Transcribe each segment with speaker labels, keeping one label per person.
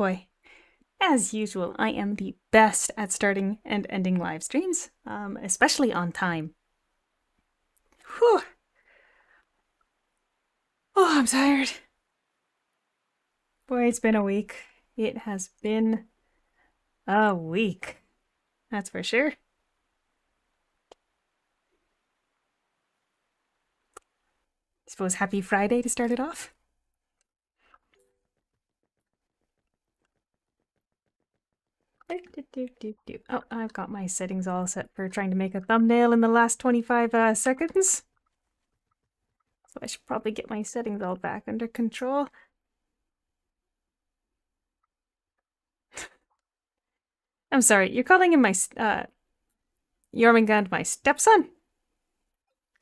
Speaker 1: boy. As usual, I am the best at starting and ending live streams, especially on time. Whew. Oh, I'm tired. Boy, it's been a week. It has been a week. That's for sure. Suppose happy Friday to start it off. Oh, I've got my settings all set for trying to make a thumbnail in the last 25 seconds. So I should probably get my settings all back under control. I'm sorry, you're calling him my, Jormungand my stepson?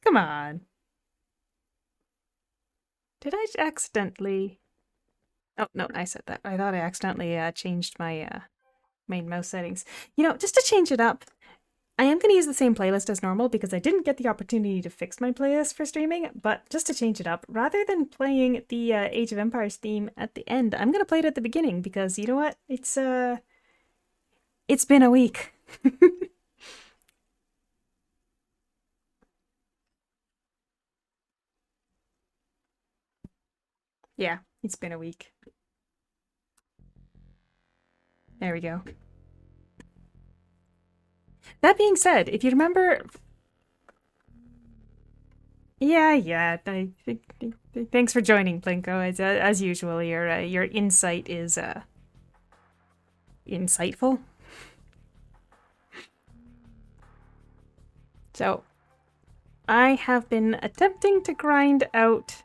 Speaker 1: Come on. Did I accidentally... Oh, no, I said that. I thought I accidentally changed my main mouse settings. You know, just to change it up, I am going to use the same playlist as normal because I didn't get the opportunity to fix my playlist for streaming, but just to change it up, rather than playing the Age of Empires theme at the end, I'm going to play it at the beginning because, you know what? It's been a week. Yeah, it's been a week. There we go. That being said, if you remember... Yeah. Thanks for joining, Plinko. As usual, your insight is insightful. So, I have been attempting to grind out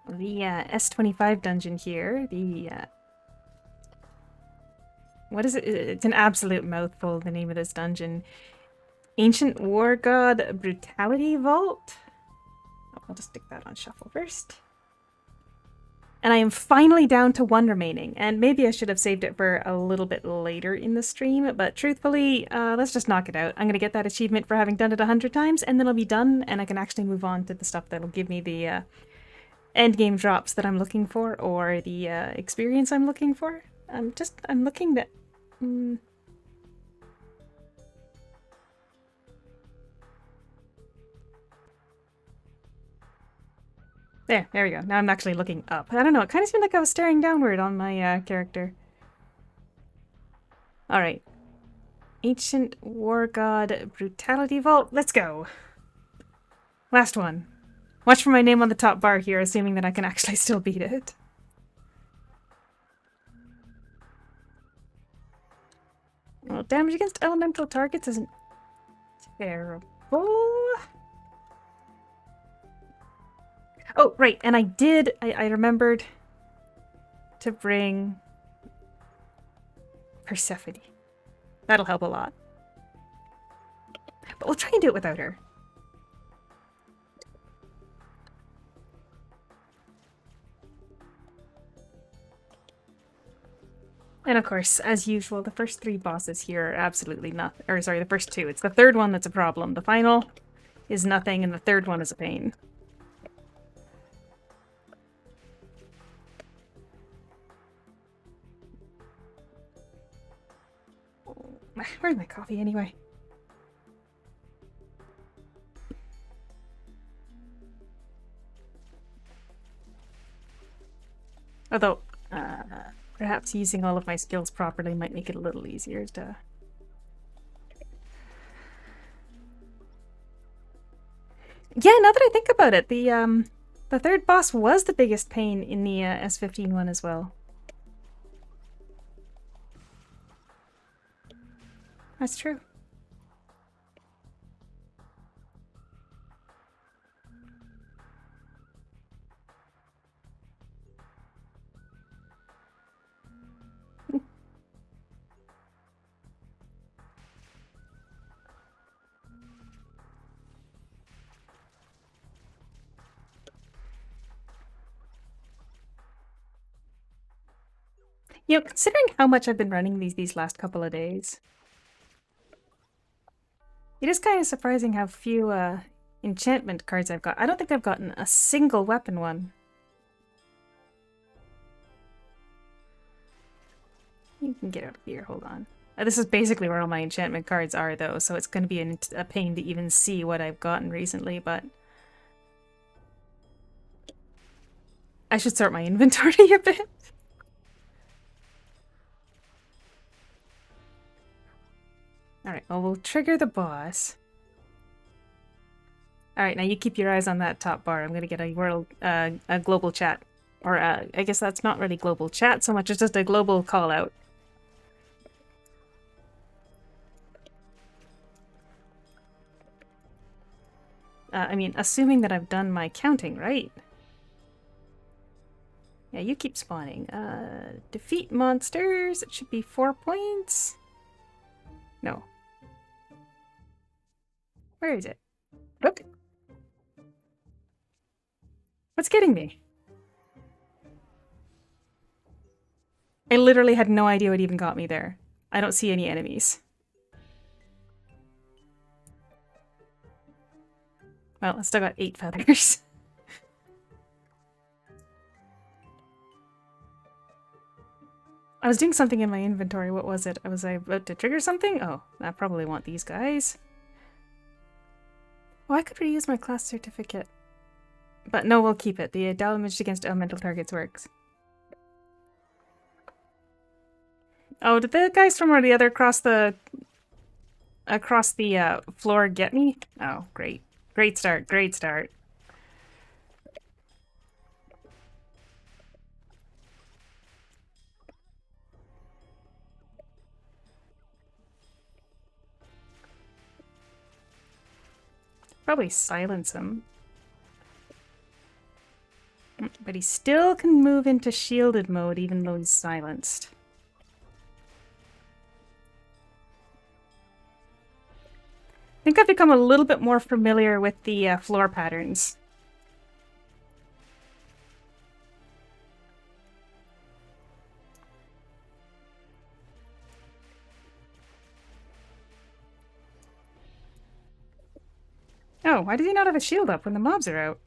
Speaker 1: the S25 dungeon here. What is it? It's an absolute mouthful, the name of this dungeon. Ancient War God Brutality Vault. Oh, I'll just stick that on shuffle first. And I am finally down to one remaining, and maybe I should have saved it for a little bit later in the stream, but truthfully, let's just knock it out. I'm going to get that achievement for having done it 100 times, and then I'll be done, and I can actually move on to the stuff that'll give me the endgame drops that I'm looking for, or the experience I'm looking for. I'm looking that... There we go. Now I'm actually looking up. I don't know, it kind of seemed like I was staring downward on my character. Alright. Ancient War God Brutality Vault. Let's go. Last one. Watch for my name on the top bar here, assuming that I can actually still beat it. Well, damage against elemental targets isn't terrible. Oh, right, and I remembered to bring Persephone. That'll help a lot. But we'll try and do it without her. And of course, as usual, the first three bosses here are absolutely nothing. Or sorry, the first two. It's the third one that's a problem. The final is nothing, and the third one is a pain. Where's my coffee anyway? Although, perhaps using all of my skills properly might make it a little easier to... Yeah, now that I think about it, the third boss was the biggest pain in the S15 one as well. That's true. You know, considering how much I've been running these last couple of days, it is kind of surprising how few enchantment cards I've got. I don't think I've gotten a single weapon one. You can get out of here, hold on. This is basically where all my enchantment cards are, though, so it's going to be a pain to even see what I've gotten recently, but... I should sort my inventory a bit. Alright, well, we'll trigger the boss. Alright, now you keep your eyes on that top bar. I'm gonna get a global chat. Or, I guess that's not really global chat so much as just a global call-out. I mean, assuming that I've done my counting, right? Yeah, you keep spawning. Defeat monsters. It should be 4 points. No. Where is it? Look. What's getting me? I literally had no idea what even got me there. I don't see any enemies. Well, I still got 8 feathers. I was doing something in my inventory. What was it? Was I about to trigger something? Oh, I probably want these guys. Oh, I could reuse my class certificate. But no, we'll keep it. The damage against elemental targets works. Oh, did the guys from the other across the floor get me? Oh, great. Great start, great start. Probably silence him. But he still can move into shielded mode even though he's silenced. I think I've become a little bit more familiar with the floor patterns. Oh, why does he not have a shield up when the mobs are out?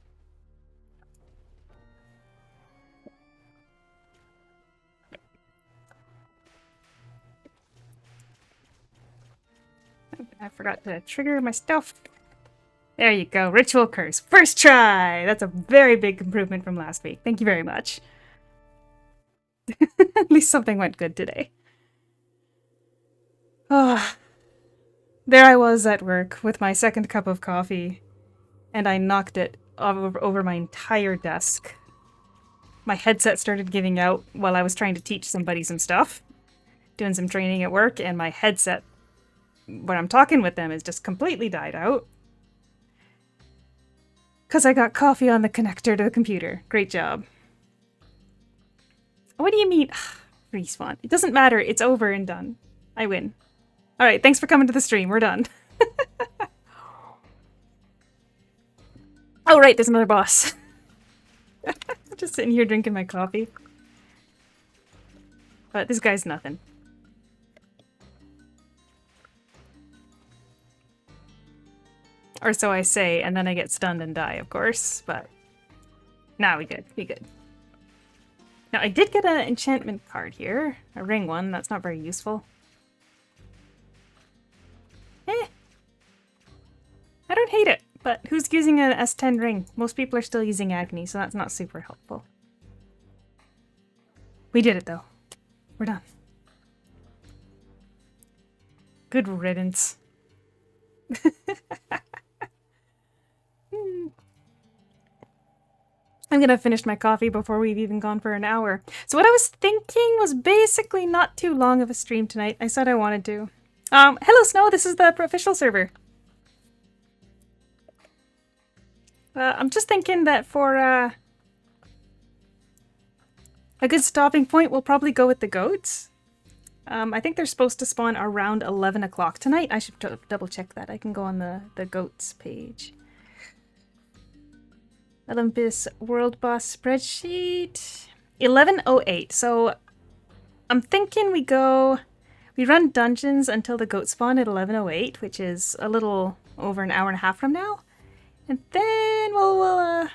Speaker 1: I forgot to trigger my stuff. There you go, Ritual Curse. First try! That's a very big improvement from last week. Thank you very much. At least something went good today. Oh, there I was at work with my second cup of coffee, and I knocked it over my entire desk. My headset started giving out while I was trying to teach somebody some stuff. Doing some training at work, and my headset, when I'm talking with them, is just completely died out. Because I got coffee on the connector to the computer. Great job. What do you mean? Respawn. It doesn't matter. It's over and done. I win. Alright, thanks for coming to the stream. We're done. Oh, right, there's another boss. Just sitting here drinking my coffee. But this guy's nothing. Or so I say, and then I get stunned and die, of course, but... Nah, we good. We good. Now, I did get an enchantment card here. A ring one. That's not very useful. Eh. I don't hate it, but who's using an S10 ring? Most people are still using Agni, so that's not super helpful. We did it, though. We're done. Good riddance. I'm gonna finish my coffee before we've even gone for an hour. So what I was thinking was basically not too long of a stream tonight. I said I wanted to. Hello Snow, this is the official server. I'm just thinking that for a good stopping point, we'll probably go with the goats. I think they're supposed to spawn around 11 o'clock tonight. I should double check that. I can go on the goats page. Olympus World Boss spreadsheet. 11:08. So I'm thinking we run dungeons until the goat spawn at 11:08, which is a little over an hour and a half from now. And then we'll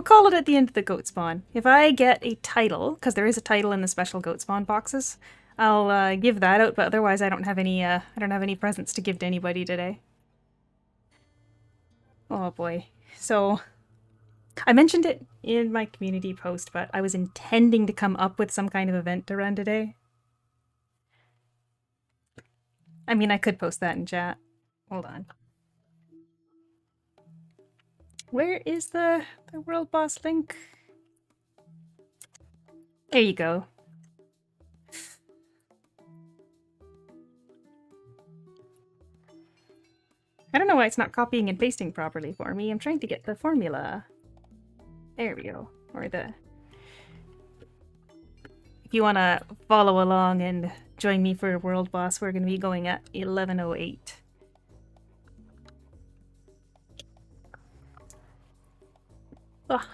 Speaker 1: call it at the end of the goat spawn. If I get a title, because there is a title in the special goat spawn boxes, I'll give that out, but otherwise I don't have any presents to give to anybody today. Oh boy. So I mentioned it in my community post, but I was intending to come up with some kind of event to run today. I mean, I could post that in chat. Hold on. Where is the world boss link? There you go. I don't know why it's not copying and pasting properly for me. I'm trying to get the formula. There we go. Or the... If you want to follow along and join me for World Boss, we're going to be going at 11:08. Oh.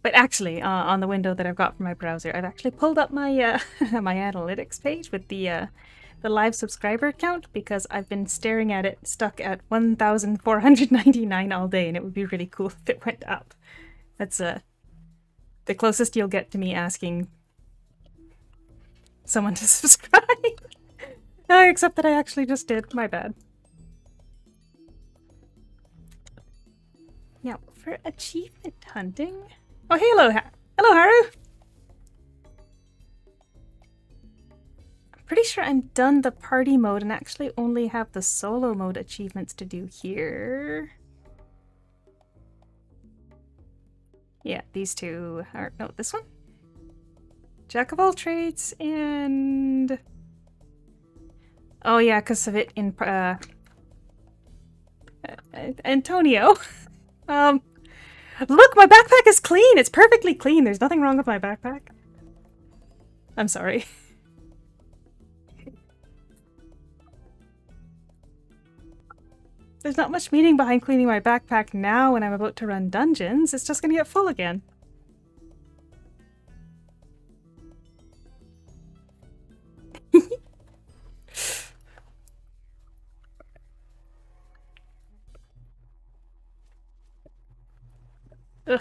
Speaker 1: But actually, on the window that I've got from my browser, I've actually pulled up my my analytics page with the live subscriber count, because I've been staring at it stuck at 1,499 all day, and it would be really cool if it went up. That's the closest you'll get to me asking someone to subscribe. Except that I actually just did. My bad. Now, for achievement hunting... Oh, hey, hello, hello, Haru! I'm pretty sure I'm done the party mode and actually only have the solo mode achievements to do here. Yeah, these two are... No, this one? Jack of all trades and... Oh yeah, because of it in... Antonio. Look, my backpack is clean! It's perfectly clean! There's nothing wrong with my backpack. I'm sorry. There's not much meaning behind cleaning my backpack now when I'm about to run dungeons. It's just gonna get full again. Ugh.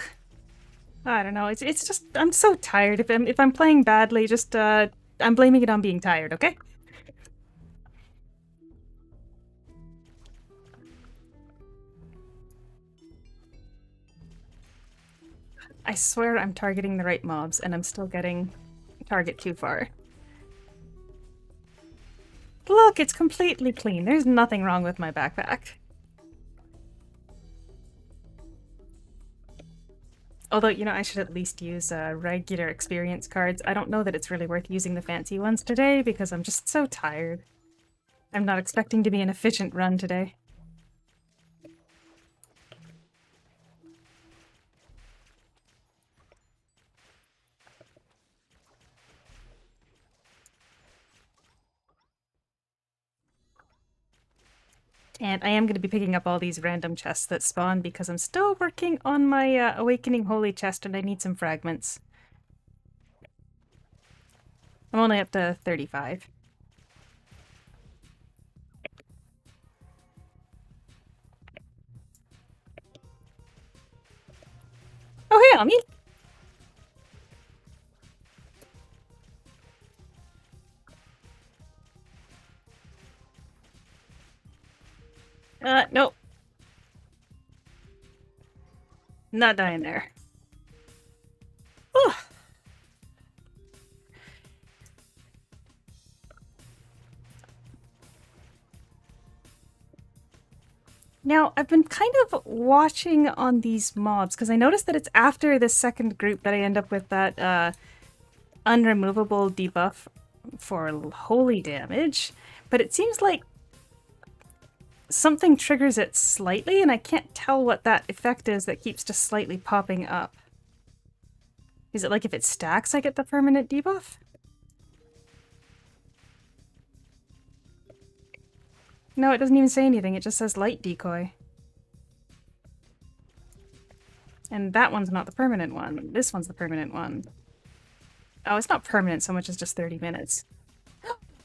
Speaker 1: I don't know. It's just I'm so tired. If I'm playing badly, just I'm blaming it on being tired, okay? I swear I'm targeting the right mobs and I'm still getting target too far. Look, it's completely clean. There's nothing wrong with my backpack. Although, you know, I should at least use regular experience cards. I don't know that it's really worth using the fancy ones today because I'm just so tired. I'm not expecting to be an efficient run today. And I am going to be picking up all these random chests that spawn because I'm still working on my Awakening Holy chest and I need some fragments. I'm only up to 35. Oh, hey, Ami! Nope. Not dying there. Oh. Now, I've been kind of watching on these mobs, because I noticed that it's after the second group that I end up with that unremovable debuff for holy damage, but it seems like something triggers it slightly, and I can't tell what that effect is that keeps just slightly popping up. Is it like if it stacks I get the permanent debuff? No, it doesn't even say anything, it just says light decoy. And that one's not the permanent one. This one's the permanent one. Oh, it's not permanent so much as just 30 minutes.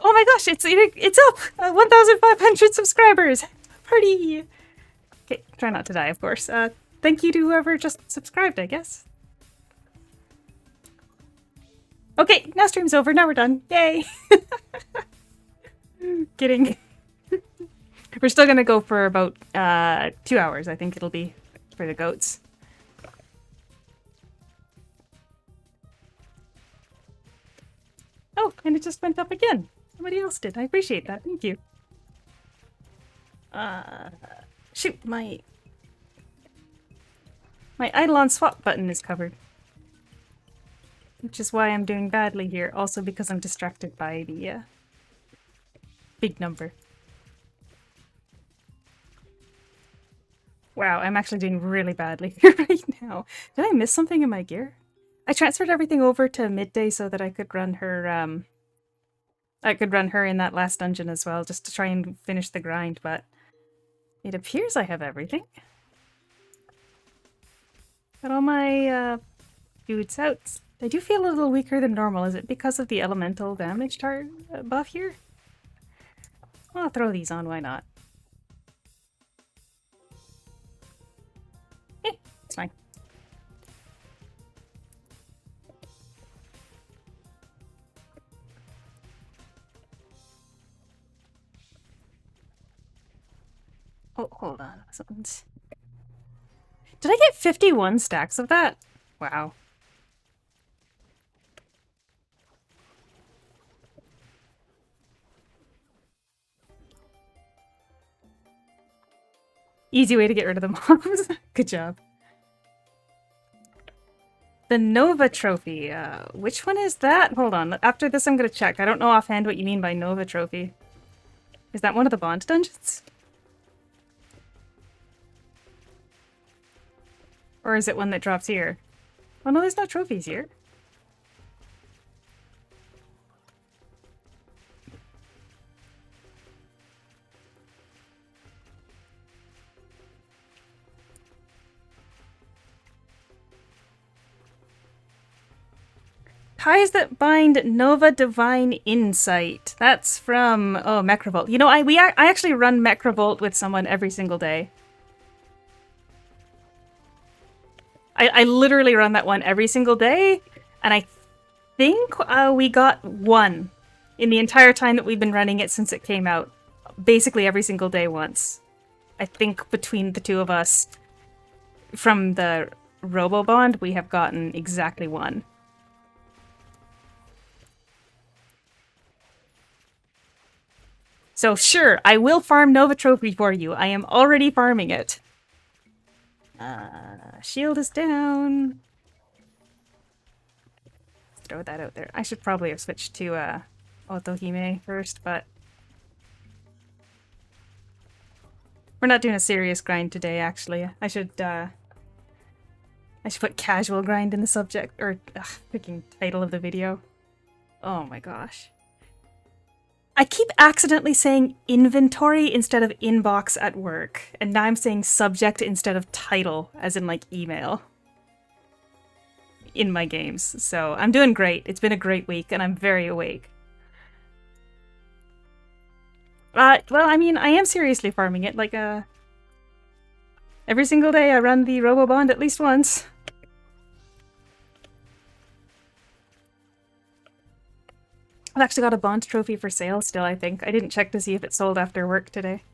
Speaker 1: Oh my gosh, it's up! 1,500 subscribers! Party! Okay, try not to die, of course. Thank you to whoever just subscribed, I guess. Okay, now stream's over. Now we're done. Yay! Kidding. We're still gonna go for about 2 hours. I think it'll be for the goats. Oh, and it just went up again. Somebody else did. I appreciate that. Thank you. Shoot, my Eidolon swap button is covered. Which is why I'm doing badly here. Also because I'm distracted by the big number. Wow, I'm actually doing really badly right now. Did I miss something in my gear? I transferred everything over to Midday so that I could run her in that last dungeon as well, just to try and finish the grind, but it appears I have everything. Got all my dudes out. I do feel a little weaker than normal. Is it because of the elemental damage buff here? I'll throw these on, why not? It's fine. Oh, hold on. Something's... Did I get 51 stacks of that? Wow. Easy way to get rid of the mobs. Good job. The Nova Trophy. Which one is that? Hold on. After this, I'm going to check. I don't know offhand what you mean by Nova Trophy. Is that one of the Bond dungeons? Or is it one that drops here? Oh no, there's no trophies here. Ties that bind Nova Divine Insight. That's from, oh, Mechrevolt. You know, I actually run Mechrevolt with someone every single day. I literally run that one every single day, and I think we got one in the entire time that we've been running it since it came out. Basically every single day once. I think between the two of us, from the Robobond, we have gotten exactly one. So sure, I will farm Nova Trophy for you. I am already farming it. Shield is down. Let's throw that out there. I should probably have switched to Otohime first, but we're not doing a serious grind today, actually. I should put casual grind in the subject, or freaking title of the video. Oh my gosh. I keep accidentally saying inventory instead of inbox at work, and now I'm saying subject instead of title, as in like email, in my games. So I'm doing great. It's been a great week, and I'm very awake. Well, I mean, I am seriously farming it. Like, every single day I run the Robobond at least once. I've actually got a Bond trophy for sale still, I think. I didn't check to see if it sold after work today.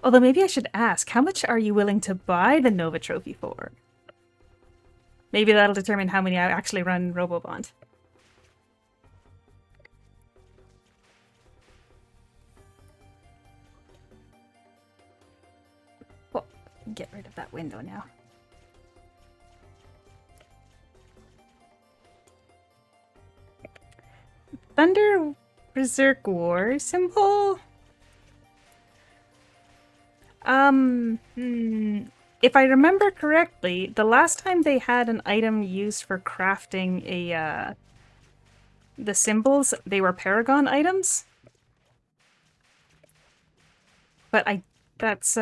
Speaker 1: Although maybe I should ask, how much are you willing to buy the Nova Trophy for? Maybe that'll determine how many I actually run Robobond. Well, get rid of that window now. Thunder Berserk War symbol? If I remember correctly, the last time they had an item used for crafting the symbols, they were Paragon items. But that's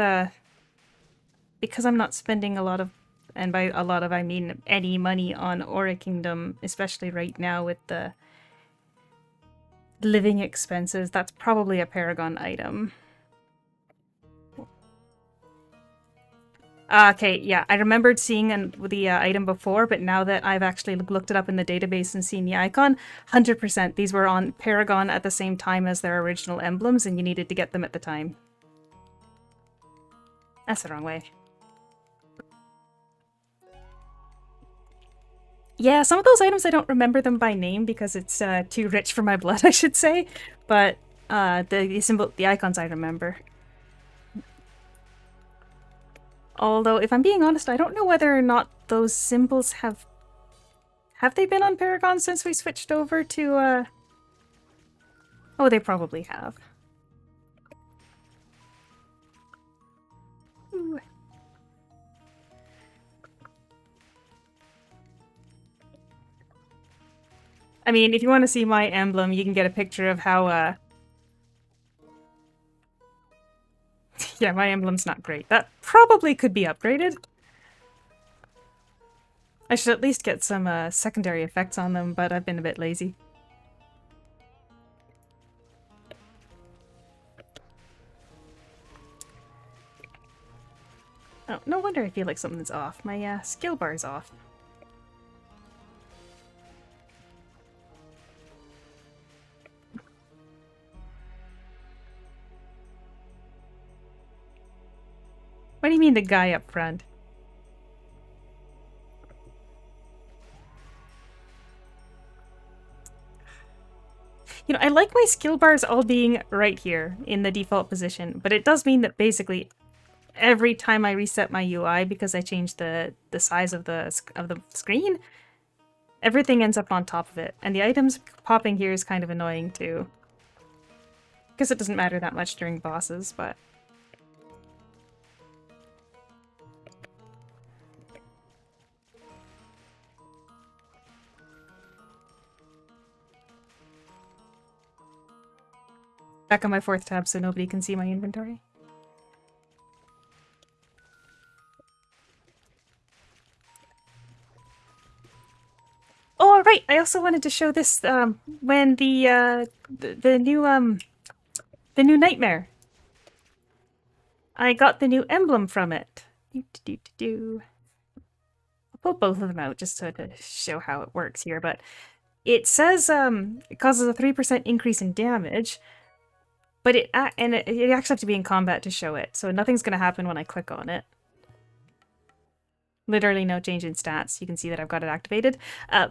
Speaker 1: because I'm not spending a lot of, and by a lot of I mean any money on Aura Kingdom, especially right now with the living expenses, that's probably a Paragon item. Okay, yeah, I remembered seeing the item before, but now that I've actually looked it up in the database and seen the icon, 100% these were on Paragon at the same time as their original emblems, and you needed to get them at the time. That's the wrong way. Yeah, some of those items I don't remember them by name because it's too rich for my blood, I should say, but the icons I remember. Although, if I'm being honest, I don't know whether or not those symbols have they been on Paragon since we switched over to, Oh, they probably have. Ooh. I mean, if you want to see my emblem, you can get a picture of how, yeah, my emblem's not great. That probably could be upgraded. I should at least get some secondary effects on them, but I've been a bit lazy. Oh, no wonder I feel like something's off. My skill bar's off. What do you mean the guy up front? You know, I like my skill bars all being right here in the default position, but it does mean that basically every time I reset my UI because I changed the size of the screen, everything ends up on top of it. And the items popping here is kind of annoying too. Because it doesn't matter that much during bosses, but... Back on my 4th tab so nobody can see my inventory. Oh, right! I also wanted to show this when the new Nightmare. I got the new emblem from it. I'll pull both of them out just to show how it works here, but it says it causes a 3% increase in damage, but you actually have to be in combat to show it, so nothing's going to happen when I click on it. Literally no change in stats. You can see that I've got it activated.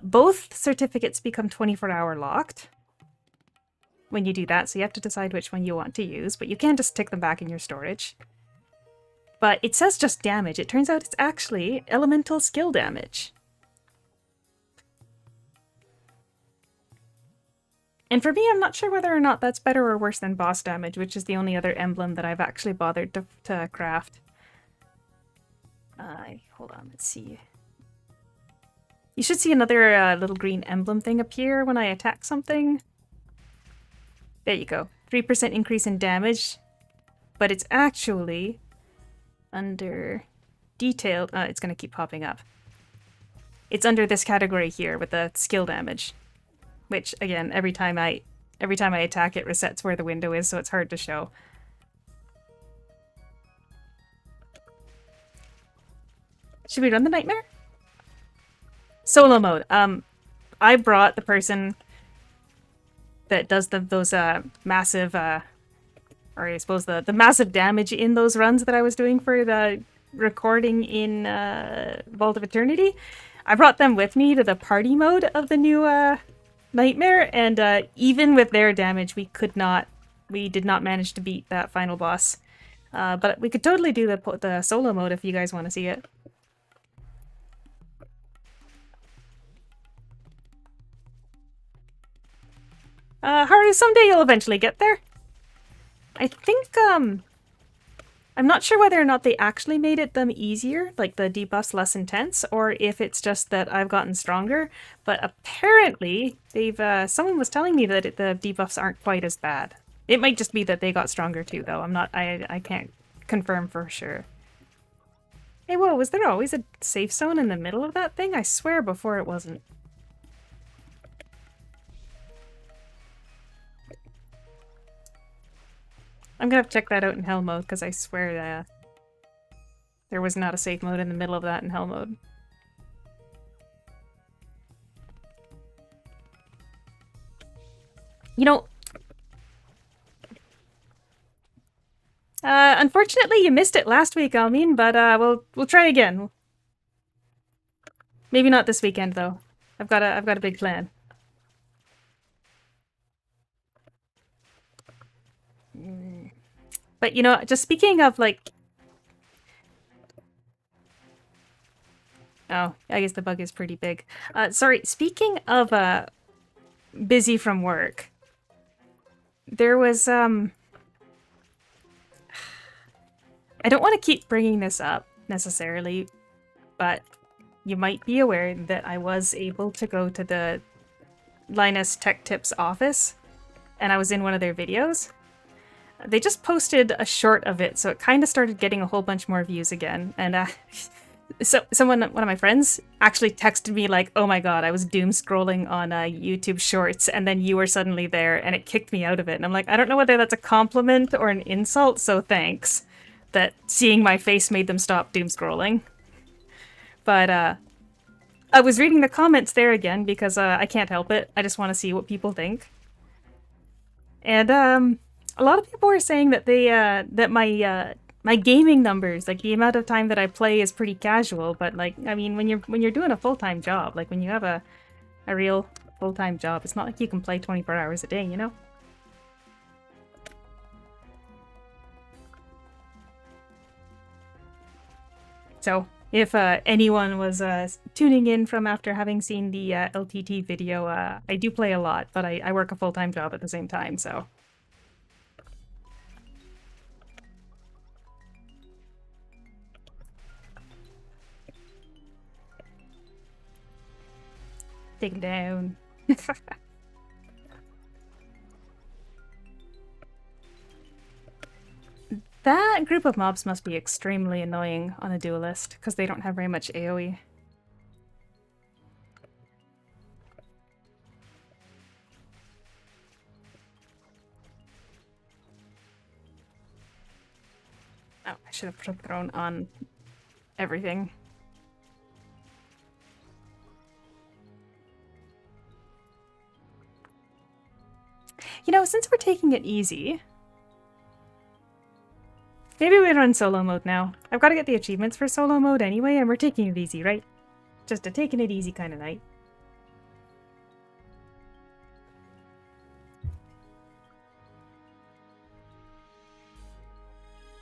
Speaker 1: Both certificates become 24-hour locked when you do that, so you have to decide which one you want to use, but you can just stick them back in your storage. But it says just damage. It turns out it's actually elemental skill damage. And for me, I'm not sure whether or not that's better or worse than boss damage, which is the only other emblem that I've actually bothered to craft. Hold on, let's see. You should see another little green emblem thing appear when I attack something. There you go. 3% increase in damage, but it's actually under detailed. It's going to keep popping up. It's under this category here with the skill damage, which again, every time I attack, it resets where the window is, so it's hard to show. Should we run the Nightmare? Solo mode. I brought the person that does those massive, or I suppose the massive damage in those runs that I was doing for the recording in Vault of Eternity. I brought them with me to the party mode of the new Nightmare, and even with their damage, we did not manage to beat that final boss. But we could totally do the solo mode if you guys want to see it. Haru, someday you'll eventually get there. I think, I'm not sure whether or not they actually made them easier, like the debuffs less intense, or if it's just that I've gotten stronger, but apparently they've, someone was telling me that the debuffs aren't quite as bad. It might just be that they got stronger too, though. I can't confirm for sure. Hey, whoa, was there always a safe zone in the middle of that thing? I swear before it wasn't. I'm gonna have to check that out in hell mode, because I swear There was not a safe mode in the middle of that in hell mode. You know, unfortunately you missed it last week, Almin, but we'll try again. Maybe not this weekend though. I've got a big plan. But you know, just speaking of like, oh, I guess the bug is pretty big. Sorry, speaking of busy from work, there was I don't want to keep bringing this up necessarily, but you might be aware that I was able to go to the Linus Tech Tips office, and I was in one of their videos. They just posted a short of it, so it kind of started getting a whole bunch more views again. And so one of my friends actually texted me like, "Oh my god, I was doom scrolling on YouTube Shorts, and then you were suddenly there, and it kicked me out of it." And I'm like, I don't know whether that's a compliment or an insult, so thanks that seeing my face made them stop doom scrolling. But I was reading the comments there again because I can't help it. I just want to see what people think. And a lot of people were saying that they that my gaming numbers, like the amount of time that I play, is pretty casual. But like, I mean, when you're doing a full-time job, like when you have a real full-time job, it's not like you can play 24 hours a day, you know? So if anyone was tuning in from after having seen the LTT video, I do play a lot, but I work a full-time job at the same time, so. Dig down. That group of mobs must be extremely annoying on a duelist, because they don't have very much AoE. Oh, I should have put a throne on everything. You know, since we're taking it easy, maybe we run solo mode now. I've got to get the achievements for solo mode anyway, and we're taking it easy, right? Just a taking it easy kind of night.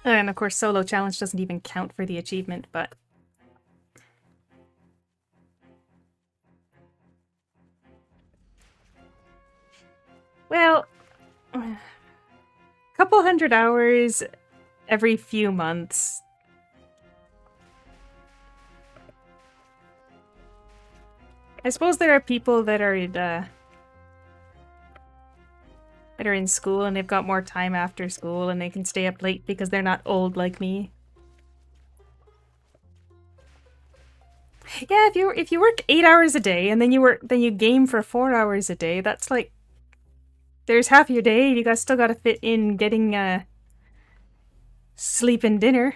Speaker 1: And of course, solo challenge doesn't even count for the achievement, but... Well, a couple 100 hours every few months. I suppose there are people that are in school and they've got more time after school and they can stay up late because they're not old like me. Yeah, if you work 8 hours a day and then you game for 4 hours a day, that's like, there's half your day. You still got to fit in getting sleep and dinner.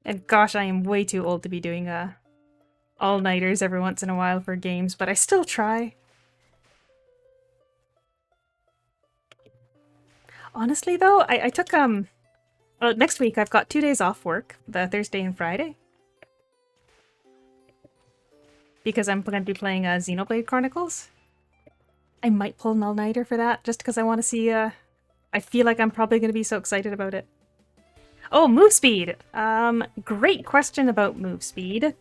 Speaker 1: And gosh, I am way too old to be doing all-nighters every once in a while for games, but I still try. Honestly though, I took next week I've got 2 days off work, the Thursday and Friday. Because I'm going to be playing Xenoblade Chronicles. I might pull an all-nighter for that, just because I want to see, I feel like I'm probably going to be so excited about it. Oh, move speed! Great question about move speed.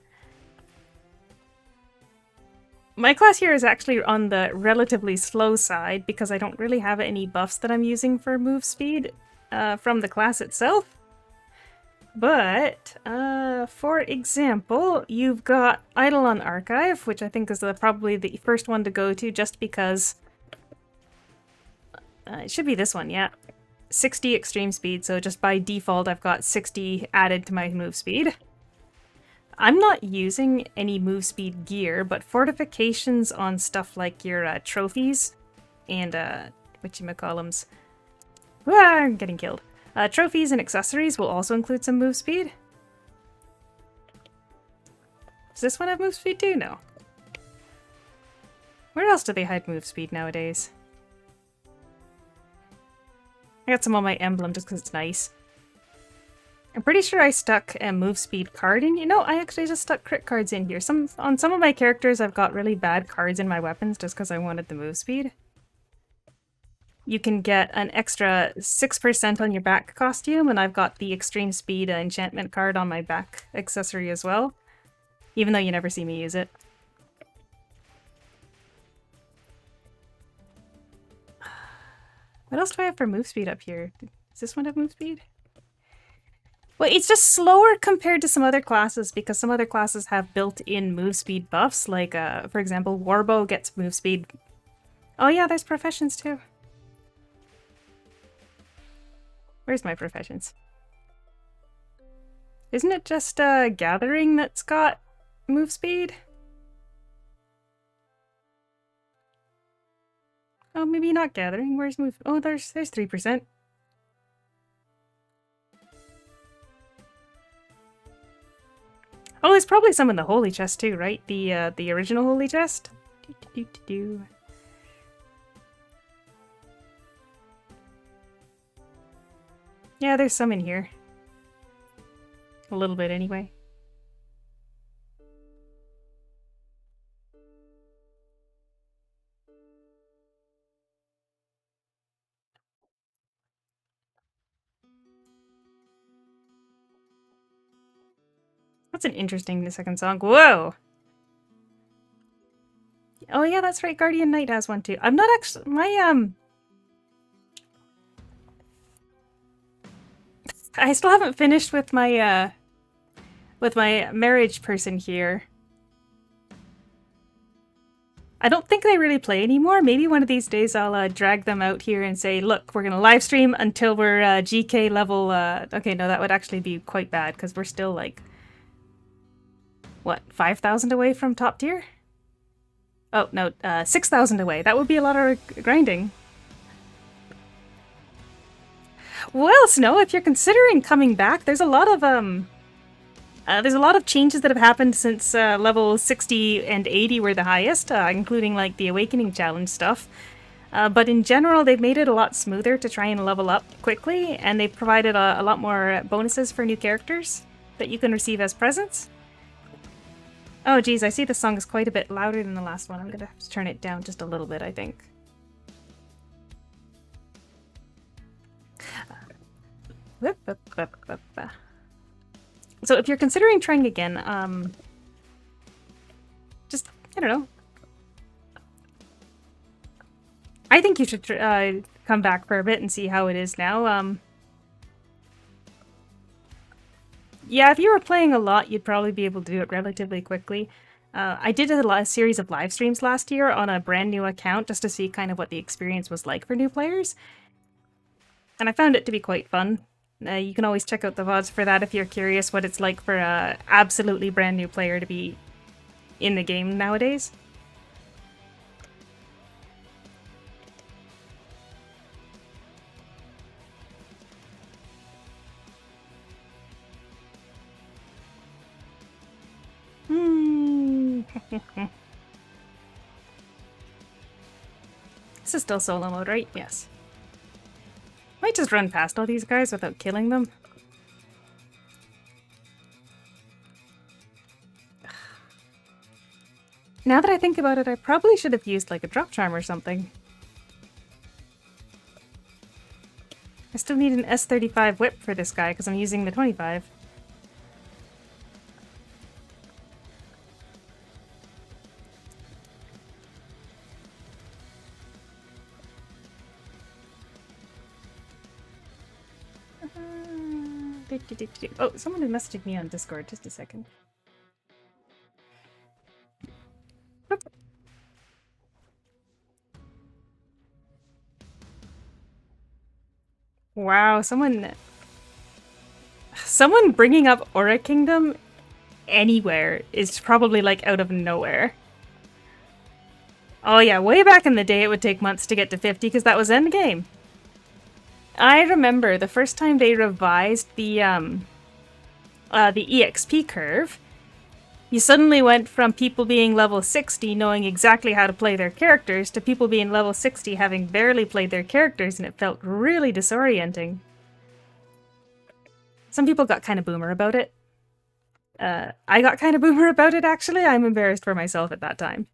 Speaker 1: My class here is actually on the relatively slow side, because I don't really have any buffs that I'm using for move speed from the class itself. But, for example, you've got Eidolon Archive, which I think is probably the first one to go to, just because... it should be this one, yeah. 60 extreme speed, so just by default I've got 60 added to my move speed. I'm not using any move speed gear, but fortifications on stuff like your trophies and, whatchamacallums. Ah, I'm getting killed. Trophies and accessories will also include some move speed. Does this one have move speed too? No. Where else do they hide move speed nowadays? I got some on my emblem just because it's nice. I'm pretty sure I stuck a move speed card in. You know, I actually just stuck crit cards in here. On some of my characters, I've got really bad cards in my weapons just because I wanted the move speed. You can get an extra 6% on your back costume, and I've got the extreme speed enchantment card on my back accessory as well, even though you never see me use it. What else do I have for move speed up here? Does this one have move speed? Well, it's just slower compared to some other classes because some other classes have built-in move speed buffs. Like, for example, Warbow gets move speed. Oh yeah, there's professions too. Where's my professions? Isn't it just Gathering that's got move speed? Oh, maybe not Gathering. Where's move? Oh, there's 3%. Oh, there's probably some in the Holy Chest too, right? The original Holy Chest? Yeah, there's some in here. A little bit anyway. That's an interesting second song. Whoa! Oh yeah, that's right. Guardian Knight has one too. I'm not actually... I still haven't finished with my marriage person here. I don't think they really play anymore. Maybe one of these days I'll drag them out here and say, look, we're gonna live stream until we're GK level... Okay, no, that would actually be quite bad because we're still like... What, 5,000 away from top tier? Oh, no, 6,000 away. That would be a lot of grinding. Well, Snow, if you're considering coming back, there's a lot of changes that have happened since level 60 and 80 were the highest, including like the Awakening Challenge stuff. But in general, they've made it a lot smoother to try and level up quickly, and they've provided a lot more bonuses for new characters that you can receive as presents. Oh geez, I see the song is quite a bit louder than the last one. I'm gonna have to turn it down just a little bit, I think. So if you're considering trying again, just, I don't know. I think you should come back for a bit and see how it is now. Yeah, if you were playing a lot, you'd probably be able to do it relatively quickly. I did a series of live streams last year on a brand new account just to see kind of what the experience was like for new players. And I found it to be quite fun. You can always check out the VODs for that if you're curious what it's like for a absolutely brand new player to be in the game nowadays. This is still solo mode, right? Yes. Might just run past all these guys without killing them. Now that I think about it, I probably should have used like a drop charm or something. I still need an S35 whip for this guy because I'm using the 25. Oh, someone had messaged me on Discord. Just a second. Wow, someone bringing up Aura Kingdom anywhere is probably like out of nowhere. Oh yeah, way back in the day it would take months to get to 50 because that was endgame. I remember the first time they revised the EXP curve, you suddenly went from people being level 60 knowing exactly how to play their characters to people being level 60 having barely played their characters, and it felt really disorienting. Some people got kind of boomer about it. I got kind of boomer about it, actually. I'm embarrassed for myself at that time.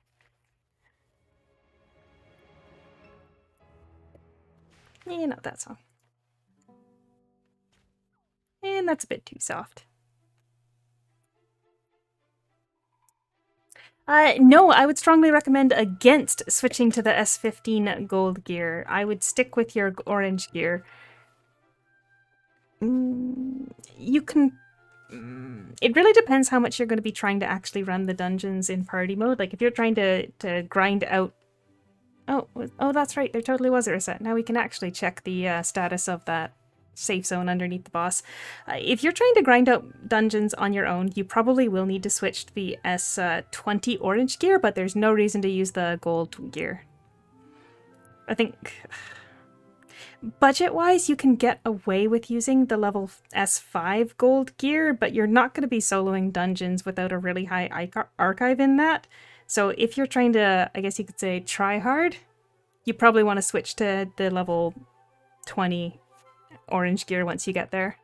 Speaker 1: Not that song. And that's a bit too soft. No, I would strongly recommend against switching to the S15 gold gear. I would stick with your orange gear. You can... It really depends how much you're going to be trying to actually run the dungeons in party mode. Like, if you're trying to grind out... Oh, that's right. There totally was a reset. Now we can actually check the status of that safe zone underneath the boss. If you're trying to grind out dungeons on your own, you probably will need to switch to the S20 orange gear, but there's no reason to use the gold gear. I think... Budget-wise, you can get away with using the level S5 gold gear, but you're not going to be soloing dungeons without a really high archive in that. So if you're trying to, I guess you could say, try hard, you probably want to switch to the level 20 orange gear once you get there.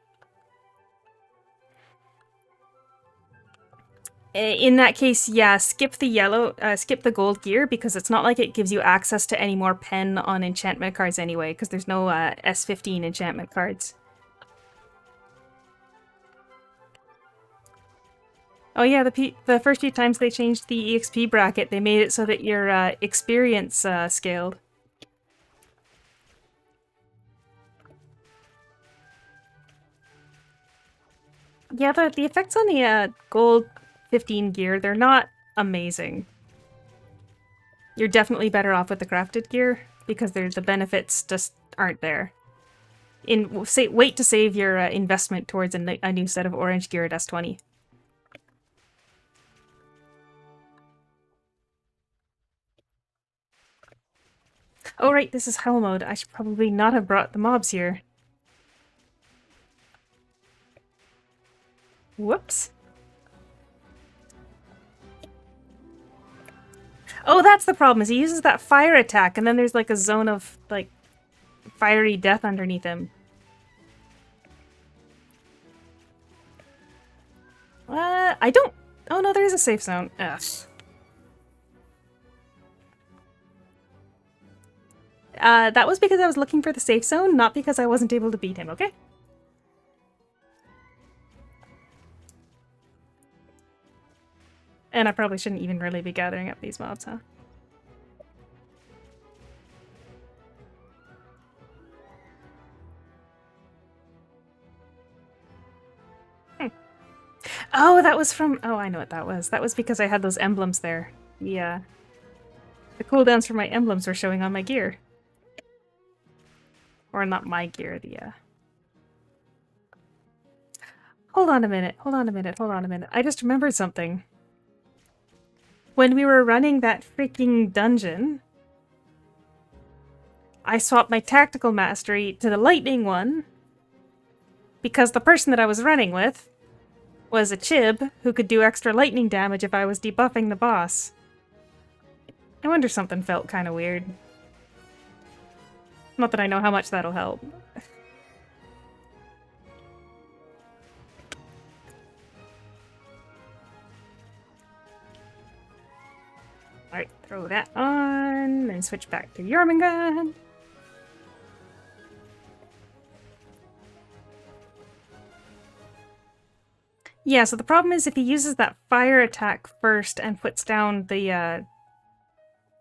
Speaker 1: In that case, yeah, skip the gold gear, because it's not like it gives you access to any more pen on enchantment cards anyway, because there's no S15 enchantment cards. Oh yeah, the first few times they changed the EXP bracket, they made it so that your experience scaled. Yeah, the effects on the gold 15 gear, they're not amazing. You're definitely better off with the crafted gear, because the benefits just aren't there. Wait to save your investment towards a new set of orange gear at S20. Oh right, this is hell mode. I should probably not have brought the mobs here. Whoops. Oh, that's the problem, is he uses that fire attack, and then there's like a zone of, like, fiery death underneath him. I don't... Oh no, there is a safe zone. Ugh. That was because I was looking for the safe zone, not because I wasn't able to beat him, okay? And I probably shouldn't even really be gathering up these mobs, huh? Oh, that was from... Oh, I know what that was. That was because I had those emblems there. Yeah. The cooldowns for my emblems were showing on my gear. Or not my gear, the... Hold on a minute. I just remembered something. When we were running that freaking dungeon, I swapped my tactical mastery to the lightning one because the person that I was running with was a Chib who could do extra lightning damage if I was debuffing the boss. I wonder something felt kind of weird. Not that I know how much that'll help. Alright, throw that on, and switch back to Jormungand. Yeah, so the problem is if he uses that fire attack first and puts down the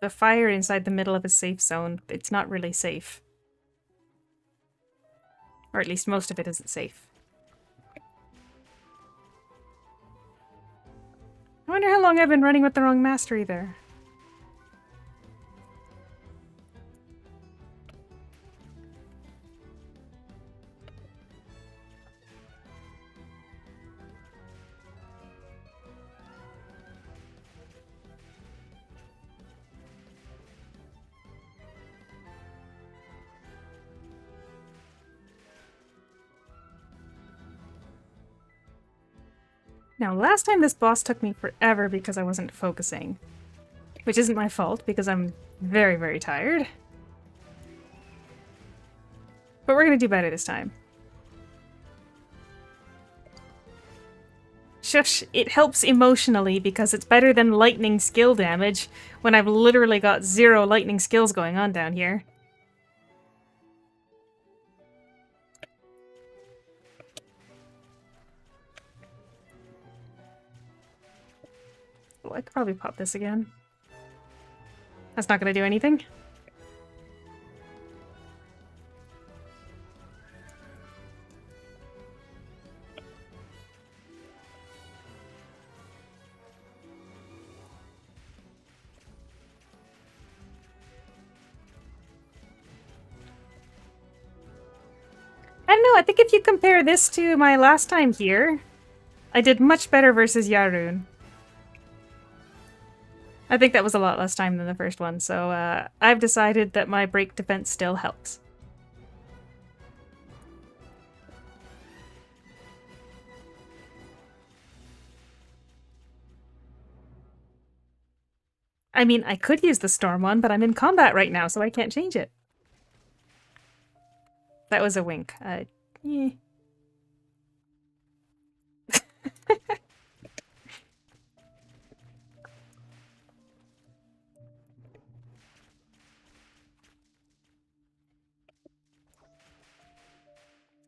Speaker 1: fire inside the middle of his safe zone, it's not really safe. Or at least most of it isn't safe. I wonder how long I've been running with the wrong mastery there. Now, last time this boss took me forever because I wasn't focusing. Which isn't my fault, because I'm very, very tired. But we're gonna do better this time. Shush, it helps emotionally because it's better than lightning skill damage when I've literally got 0 lightning skills going on down here. Oh, I could probably pop this again. That's not gonna do anything. I don't know, I think if you compare this to my last time here, I did much better versus Yarun. I think that was a lot less time than the first one, so I've decided that my break defense still helps. I mean, I could use the storm one, but I'm in combat right now, so I can't change it. That was a wink. Yeah.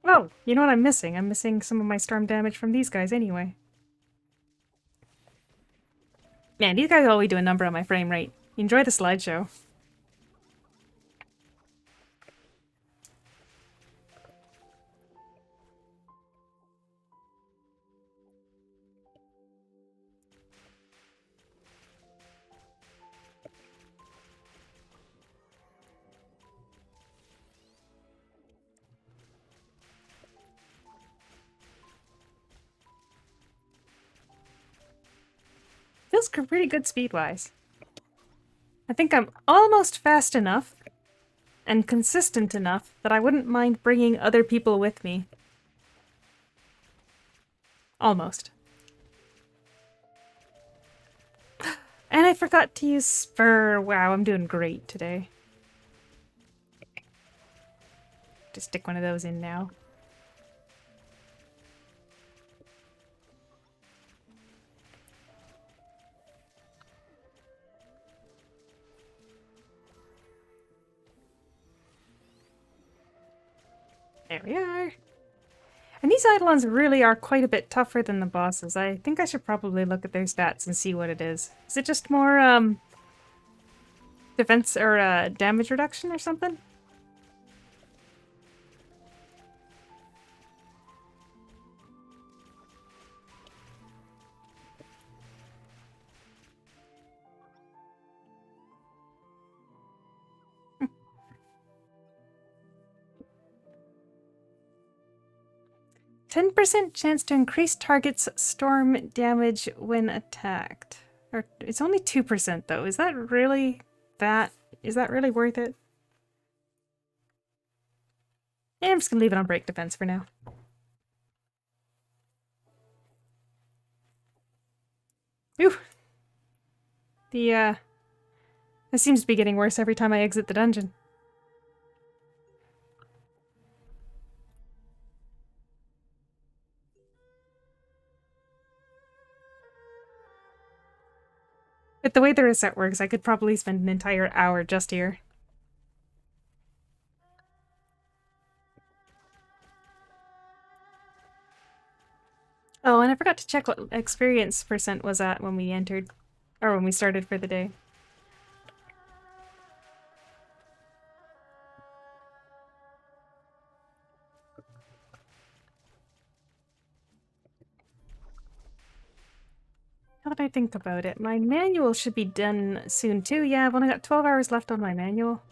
Speaker 1: Oh, you know what I'm missing? I'm missing some of my storm damage from these guys anyway. Man, these guys always do a number on my frame rate. Enjoy the slideshow. Feels pretty good speed-wise. I think I'm almost fast enough and consistent enough that I wouldn't mind bringing other people with me. Almost. And I forgot to use Spur. Wow, I'm doing great today. Just stick one of those in now. There we are. And these Eidolons really are quite a bit tougher than the bosses. I think I should probably look at their stats and see what it is. Is it just more, defense or, damage reduction or something? %10 chance to increase target's storm damage when attacked. Or it's only 2% though. Is that really worth it? Yeah, I'm just gonna leave it on break defense for now. Ooh. This seems to be getting worse every time I exit the dungeon. With the way the reset works, I could probably spend an entire hour just here. Oh, and I forgot to check what experience % was at when we entered, or when we started for the day. How did I think about it? My manual should be done soon too. Yeah, I've only got 12 hours left on my manual.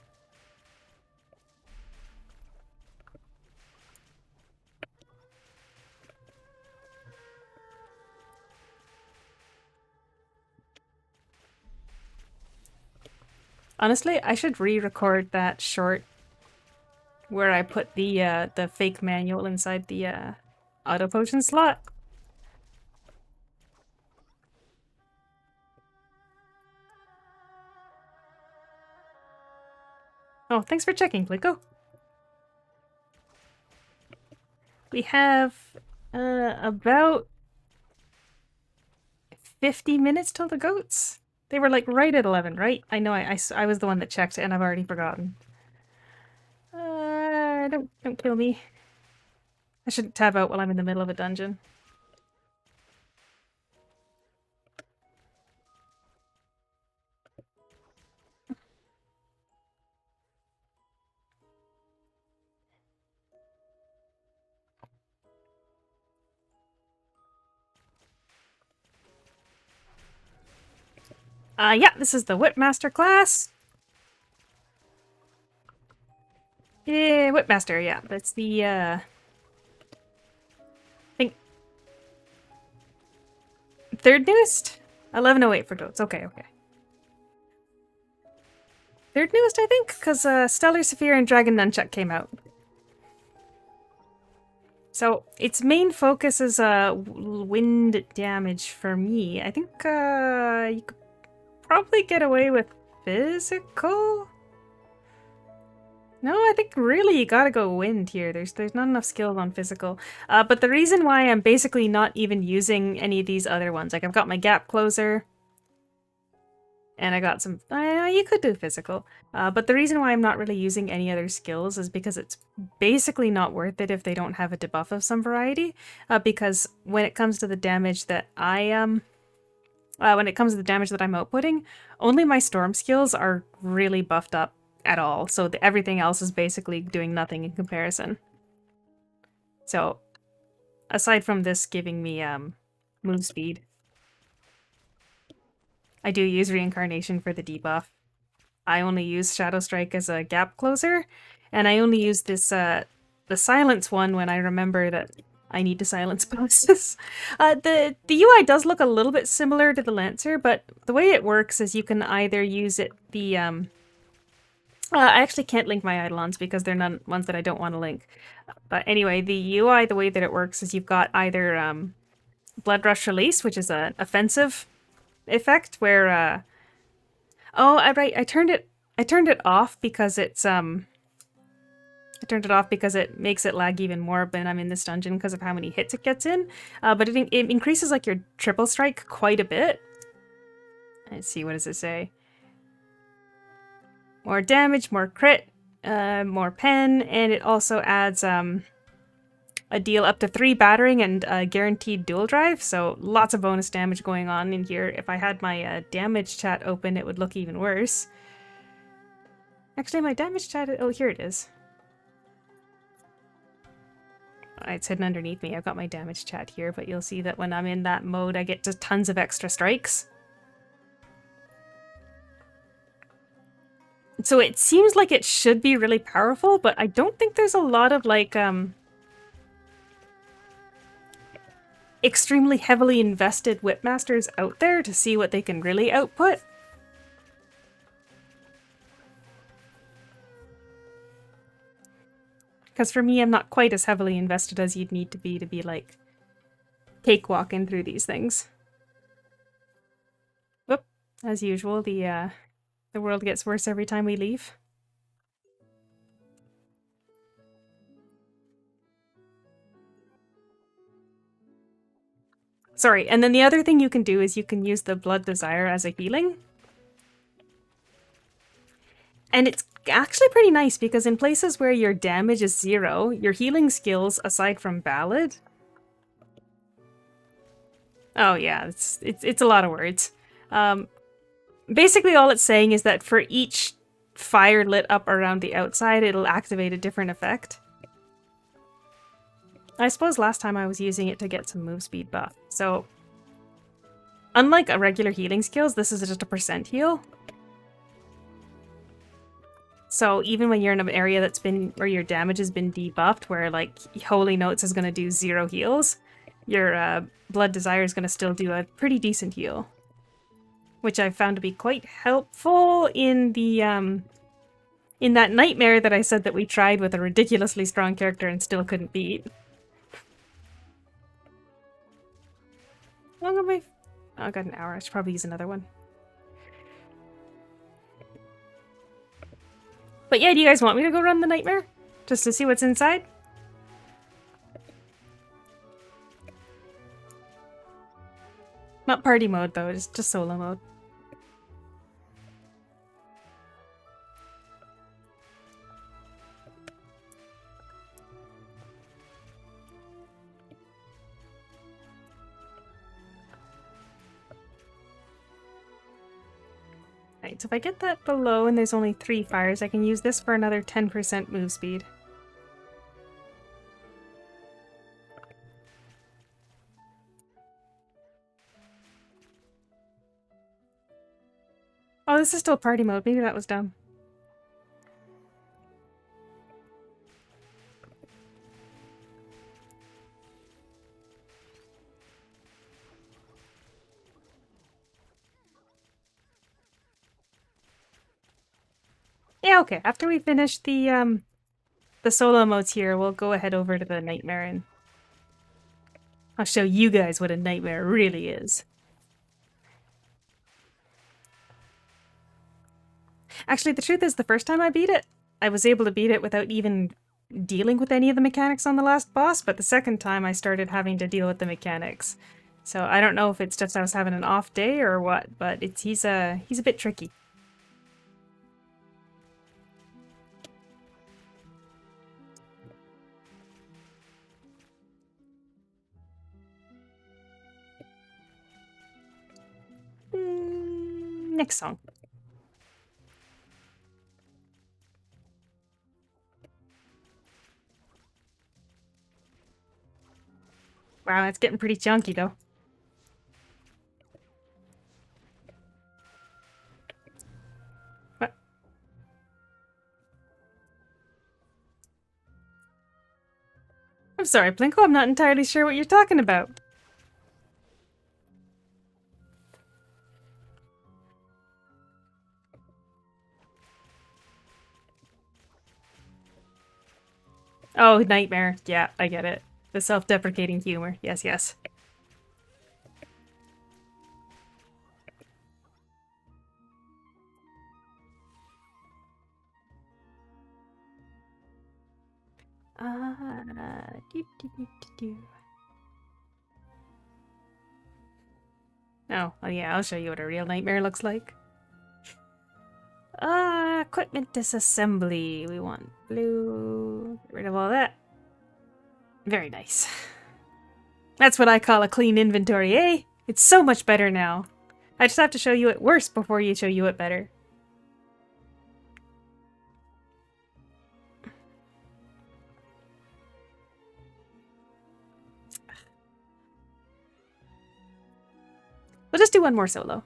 Speaker 1: Honestly, I should re-record that short where I put the fake manual inside the auto potion slot. Oh, thanks for checking, Plinko. We have about 50 minutes till the goats. They were like right at 11, right? I know I was the one that checked and I've already forgotten. Don't kill me. I shouldn't tab out while I'm in the middle of a dungeon. Yeah, this is the Whipmaster class. Yeah, Whipmaster, yeah. That's the, I think, third newest? 1108 for goats. Okay, okay. Third newest, I think, because Stellar Saphir and Dragon Nunchuck came out. So its main focus is wind damage for me. I think you could probably get away with physical? No, I think really you gotta go wind here. There's not enough skills on physical. But the reason why I'm basically not even using any of these other ones, like I've got my gap closer, and I got some. You could do physical, but the reason why I'm not really using any other skills is because it's basically not worth it if they don't have a debuff of some variety. Because when it comes to the damage that when it comes to the damage that I'm outputting, only my storm skills are really buffed up at all, so everything else is basically doing nothing in comparison. So, aside from this giving me move speed, I do use Reincarnation for the debuff. I only use Shadow Strike as a gap closer, and I only use this the Silence one when I remember that I need to silence bosses. The UI does look a little bit similar to the Lancer, but the way it works is you can either use it I actually can't link my Eidolons because they're none ones that I don't want to link. But anyway, the UI, the way that it works is you've got either Blood Rush Release, which is an offensive effect where right, I turned it off because it's I turned it off because it makes it lag even more when I'm in this dungeon because of how many hits it gets in. But it increases like your triple strike quite a bit. Let's see, what does it say? More damage, more crit, more pen, and it also adds a deal up to 3 battering and guaranteed dual drive, so lots of bonus damage going on in here. If I had my damage chat open, it would look even worse. Actually, my damage chat... Oh, here it is. It's hidden underneath me. I've got my damage chat here, but you'll see that when I'm in that mode, I get just tons of extra strikes. So it seems like it should be really powerful, but I don't think there's a lot of, like, extremely heavily invested Whipmasters out there to see what they can really output. Because for me, I'm not quite as heavily invested as you'd need to be, like, cakewalking through these things. Whoop. As usual, the world gets worse every time we leave. Sorry, and then the other thing you can do is you can use the Blood Desire as a healing. And it's actually pretty nice because in places where your damage is 0, your healing skills, aside from Ballad... Oh yeah, it's a lot of words. Basically all it's saying is that for each fire lit up around the outside, it'll activate a different effect. I suppose last time I was using it to get some move speed buff. So, unlike a regular healing skills, this is just a % heal. So even when you're in an area that's been, where your damage has been debuffed, where like Holy Notes is going to do 0 heals, your Blood Desire is going to still do a pretty decent heal. Which I've found to be quite helpful in the, in that nightmare that I said that we tried with a ridiculously strong character and still couldn't beat. How long have I... Oh, I got an hour. I should probably use another one. But yeah, do you guys want me to go run the nightmare? Just to see what's inside? Not party mode though, it's just solo mode. Right, so if I get that below and there's only 3 fires, I can use this for another 10% move speed. Oh, this is still party mode. Maybe that was dumb. Yeah, okay. After we finish the solo modes here, we'll go ahead over to the nightmare and I'll show you guys what a nightmare really is. Actually, the truth is, the first time I beat it, I was able to beat it without even dealing with any of the mechanics on the last boss, but the second time I started having to deal with the mechanics. So I don't know if it's just I was having an off day or what, but he's a bit tricky. Next song. Wow, it's getting pretty chunky though. What? I'm sorry, Plinko, I'm not entirely sure what you're talking about. Oh, nightmare. Yeah, I get it. The self-deprecating humor. Yes, yes. Oh, well, yeah, I'll show you what a real nightmare looks like. Equipment disassembly. We want blue. Get rid of all that. Very nice. That's what I call a clean inventory, eh? It's so much better now. I just have to show you it worse before you show you it better. We'll just do one more solo.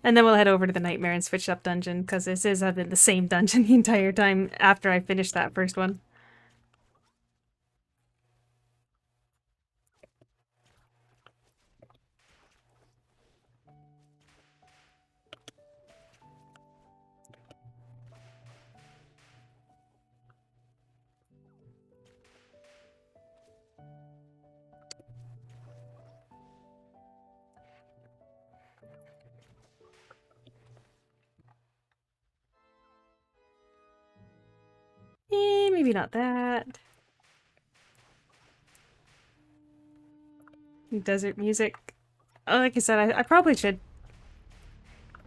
Speaker 1: And then we'll head over to the Nightmare and switch up dungeon, because this is I've been the same dungeon the entire time after I finished that first one. Maybe not that. Desert music. Like I said, I probably should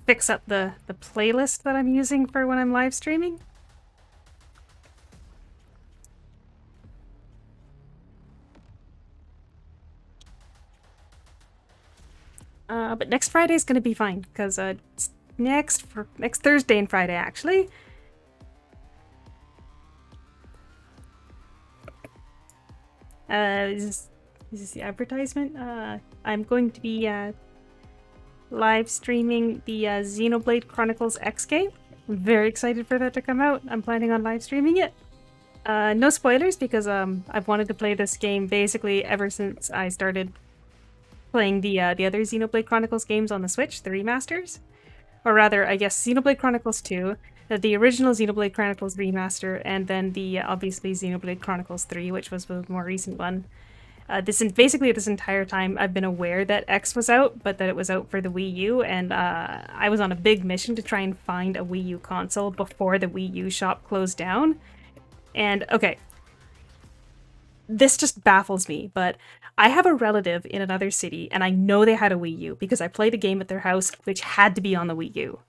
Speaker 1: fix up the playlist that I'm using for when I'm live streaming. But next Friday is gonna be fine, because it's next Thursday and Friday, actually. Is this the advertisement? I'm going to be live streaming the Xenoblade Chronicles X game. I'm very excited for that to come out. I'm planning on live streaming it. No spoilers, because I've wanted to play this game basically ever since I started playing the other Xenoblade Chronicles games on the Switch, the remasters. Or rather, I guess Xenoblade Chronicles 2, the original Xenoblade Chronicles remaster, and then the obviously Xenoblade Chronicles 3, which was the more recent one. Basically this entire time I've been aware that X was out, but that it was out for the Wii U, and I was on a big mission to try and find a Wii U console before the Wii U shop closed down. And okay, this just baffles me, but I have a relative in another city, and I know they had a Wii U because I played a game at their house which had to be on the Wii U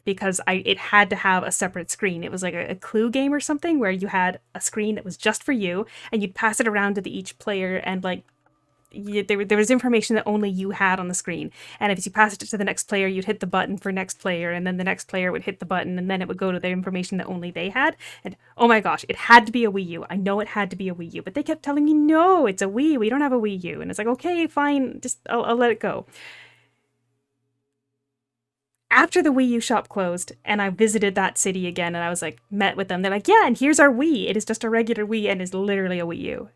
Speaker 1: because it had to have a separate screen. It was like a Clue game or something where you had a screen that was just for you, and you'd pass it around to each player, and like there was information that only you had on the screen. And if you passed it to the next player, you'd hit the button for next player, and then the next player would hit the button, and then it would go to the information that only they had. And oh my gosh, it had to be a Wii U. I know it had to be a Wii U, but they kept telling me, no, it's a Wii. We don't have a Wii U. And it's like, okay, fine, just I'll let it go. After the Wii U shop closed and I visited that city again and I was like, met with them, they're like, yeah, and here's our Wii. It is just a regular Wii and is literally a Wii U.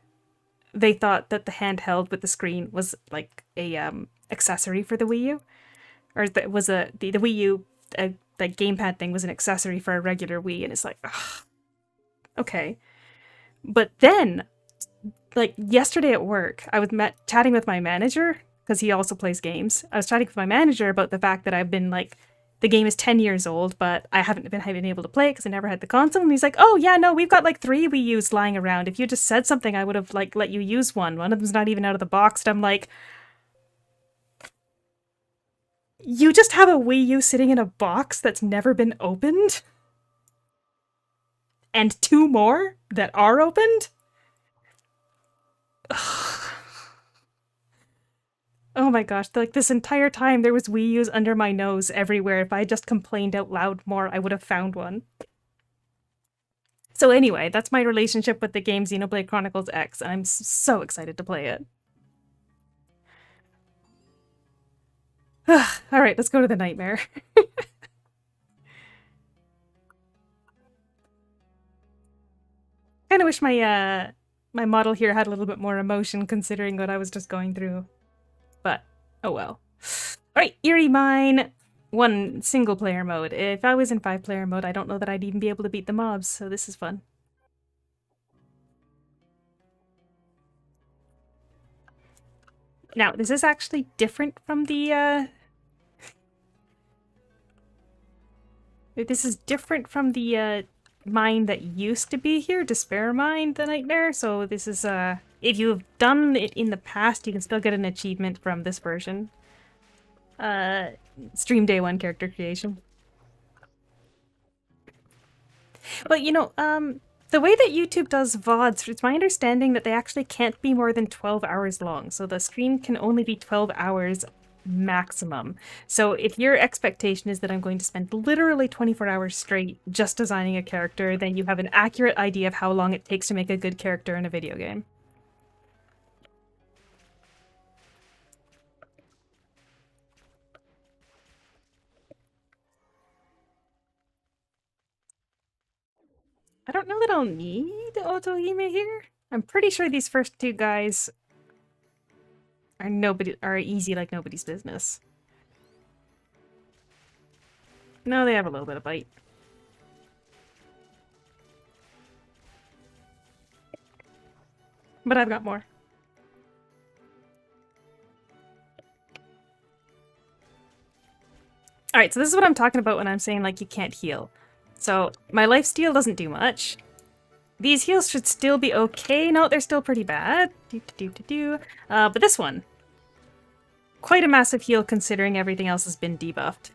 Speaker 1: They thought that the handheld with the screen was like a accessory for the Wii U, or that was the Wii U like gamepad thing was an accessory for a regular Wii, and it's like, ugh, okay. But then, like yesterday at work, I was chatting with my manager because he also plays games. I was chatting with my manager about the fact that I've been like, the game is 10 years old, but I haven't been able to play it because I never had the console. And he's like, oh yeah, no, we've got like 3 Wii U's lying around. If you just said something, I would have like let you use one. One of them's not even out of the box. And I'm like, you just have a Wii U sitting in a box that's never been opened? And 2 more that are opened? Oh my gosh, like this entire time there was Wii U's under my nose everywhere. If I just complained out loud more, I would have found one. So anyway, that's my relationship with the game Xenoblade Chronicles X, and I'm so excited to play it. Alright, let's go to the nightmare. Kinda wish my my model here had a little bit more emotion considering what I was just going through. But, oh well. Alright, Eerie Mine 1 single player mode. If I was in 5-player mode, I don't know that I'd even be able to beat the mobs, so this is fun. Now, this is actually different from the, this is different from the, mine that used to be here, Despair Mine, the Nightmare, so this is, if you've done it in the past, you can still get an achievement from this version. Stream day 1 character creation. But you know, the way that YouTube does VODs, it's my understanding that they actually can't be more than 12 hours long. So the stream can only be 12 hours maximum. So if your expectation is that I'm going to spend literally 24 hours straight just designing a character, then you have an accurate idea of how long it takes to make a good character in a video game. I don't know that I'll need Otohime here. I'm pretty sure these first 2 guys are easy like nobody's business. No, they have a little bit of bite. But I've got more. Alright, so this is what I'm talking about when I'm saying, like, you can't heal. So, my lifesteal doesn't do much. These heals should still be okay. No, they're still pretty bad. But this one. Quite a massive heal considering everything else has been debuffed.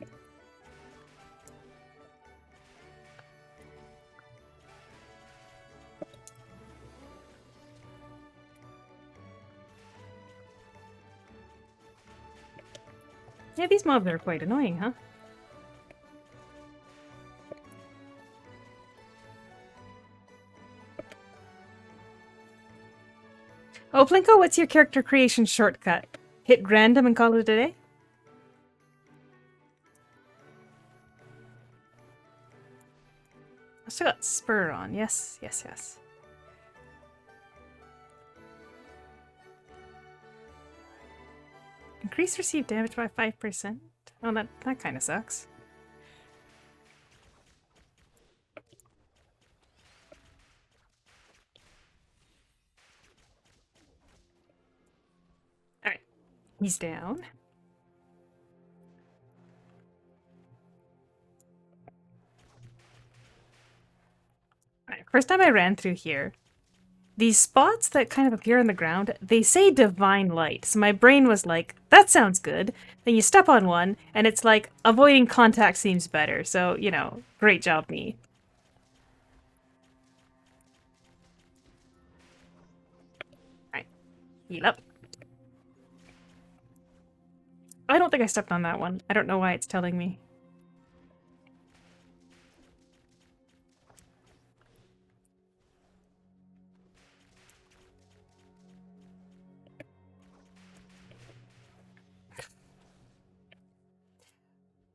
Speaker 1: Yeah, these mobs are quite annoying, huh? Oh, Plinko, what's your character creation shortcut? Hit random and call it a day? I still got Spur on. Yes, yes, yes. Increase received damage by 5%. Oh, that kind of sucks. He's down. Alright, first time I ran through here, these spots that kind of appear on the ground, they say divine light. So my brain was like, that sounds good. Then you step on one, and it's like, avoiding contact seems better. So, you know, great job, me. Alright, heal up. I don't think I stepped on that one. I don't know why it's telling me.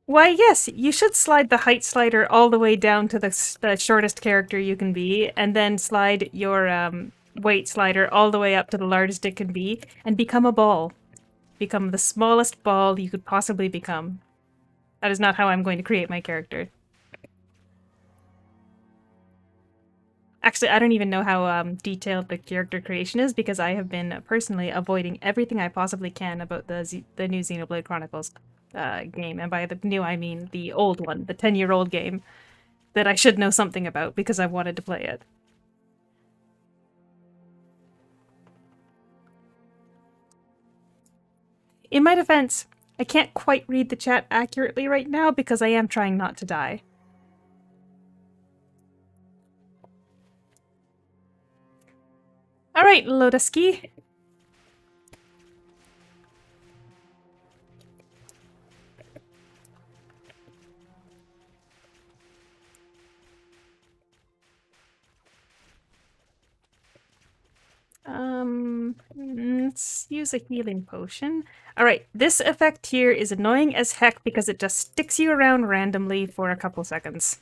Speaker 1: Why, yes, you should slide the height slider all the way down to the shortest character you can be, and then slide your weight slider all the way up to the largest it can be, and become a ball. Become the smallest ball you could possibly become. That is not how I'm going to create my character. Actually, I don't even know how detailed the character creation is, because I have been personally avoiding everything I possibly can about the new Xenoblade Chronicles game. And by the new, I mean the old one, the 10-year-old game that I should know something about because I wanted to play it. In my defense, I can't quite read the chat accurately right now because I am trying not to die. Alright, Lotuski. Let's use a healing potion. Alright, this effect here is annoying as heck because it just sticks you around randomly for a couple seconds.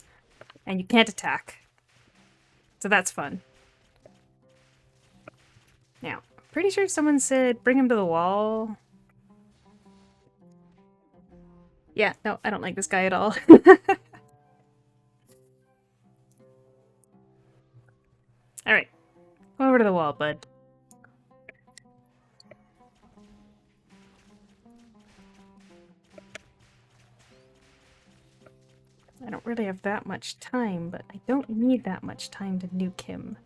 Speaker 1: And you can't attack. So that's fun. Now, pretty sure someone said bring him to the wall. Yeah, no, I don't like this guy at all. Alright, go over to the wall, bud. I don't really have that much time, but I don't need that much time to nuke him.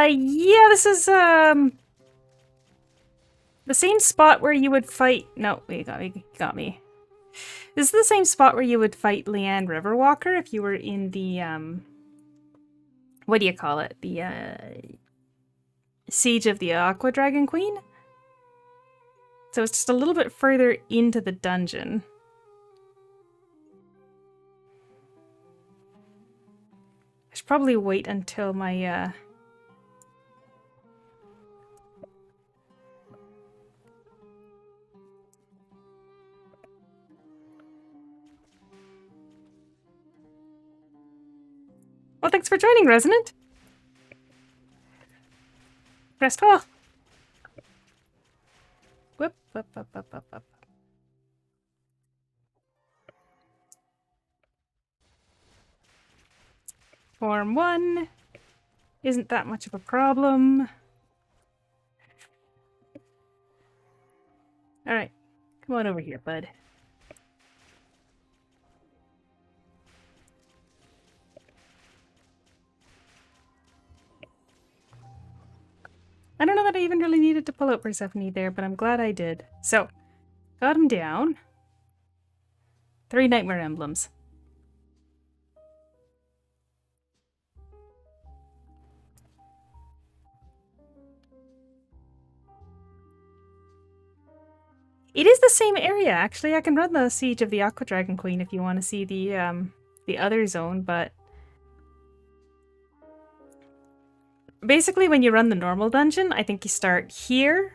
Speaker 1: Yeah, this is, the same spot where you would fight... No, you got me. This is the same spot where you would fight Leanne Riverwalker if you were in the, what do you call it? The, Siege of the Aqua Dragon Queen? So it's just a little bit further into the dungeon. I should probably wait until my, Well, thanks for joining, Resonant. Rest well. Whoop, whoop, whoop, whoop, whoop, whoop. Form 1 isn't that much of a problem. Alright, come on over here, bud. I don't know that I even really needed to pull out Persephone there, but I'm glad I did. So, got him down. 3 Nightmare Emblems. It is the same area, actually. I can run the Siege of the Aqua Dragon Queen if you want to see the other zone, but... Basically, when you run the normal dungeon, I think you start here,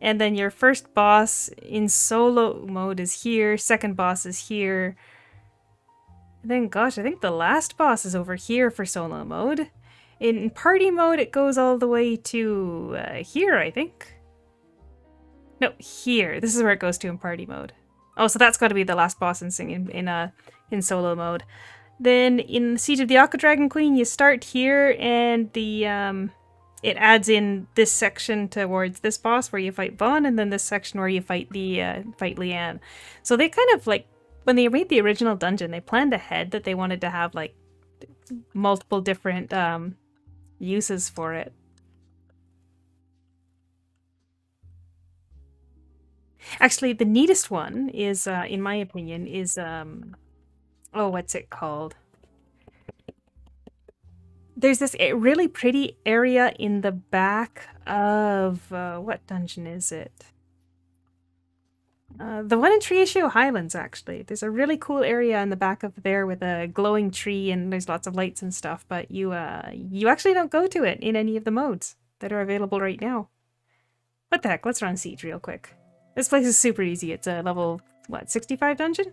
Speaker 1: and then your first boss in solo mode is here, second boss is here, and then, gosh, I think the last boss is over here for solo mode. In party mode, it goes all the way to here, I think. No, here. This is where it goes to in party mode. Oh, so that's got to be the last boss in in solo mode. Then in Siege of the Aqua Dragon Queen, you start here, and it adds in this section towards this boss where you fight Vaughn, and then this section where you fight fight Leanne. So they kind of like when they made the original dungeon, they planned ahead that they wanted to have like multiple different uses for it. Actually, the neatest one is, in my opinion, is oh, what's it called? There's this really pretty area in the back of what dungeon is it? The one in Triishio Highlands, actually. There's a really cool area in the back of there with a glowing tree and there's lots of lights and stuff, but you actually don't go to it in any of the modes that are available right now. What the heck? Let's run Siege real quick. This place is super easy. It's a level, what, 65 dungeon?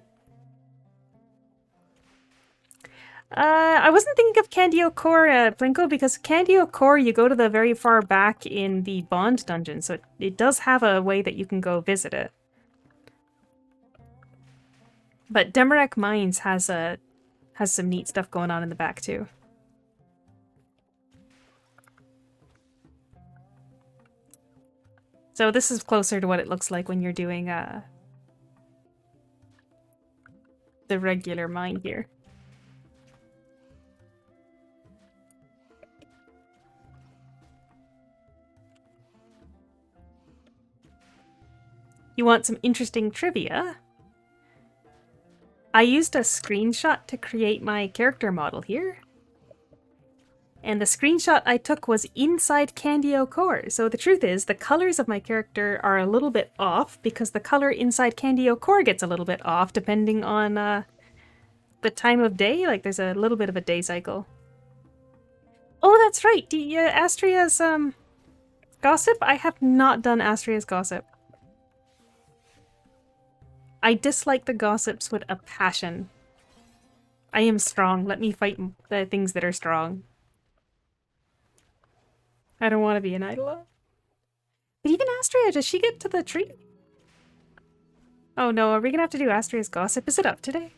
Speaker 1: I wasn't thinking of Candio Core, Plinko, because Candio Core, you go to the very far back in the Bond dungeon, so it does have a way that you can go visit it. But Demarek Mines has some neat stuff going on in the back too. So this is closer to what it looks like when you're doing the regular mine here. You want some interesting trivia? I used a screenshot to create my character model here. And the screenshot I took was inside Candio Core. So the truth is, the colors of my character are a little bit off because the color inside Candio Core gets a little bit off depending on the time of day. Like there's a little bit of a day cycle. Oh, that's right. Astria's Gossip? I have not done Astria's Gossip. I dislike the gossips with a passion. I am strong. Let me fight the things that are strong. I don't want to be an idol. But even Astria, does she get to the tree? Oh no, are we gonna have to do Astria's Gossip? Is it up today?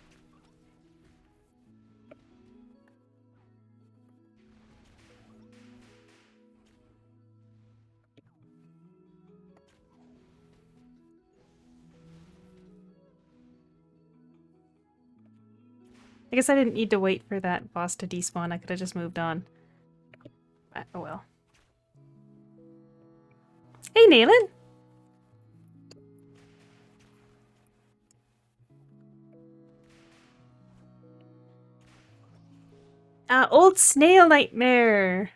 Speaker 1: I guess I didn't need to wait for that boss to despawn. I could have just moved on. But, oh well. Hey, Naylin! Old Snail Nightmare!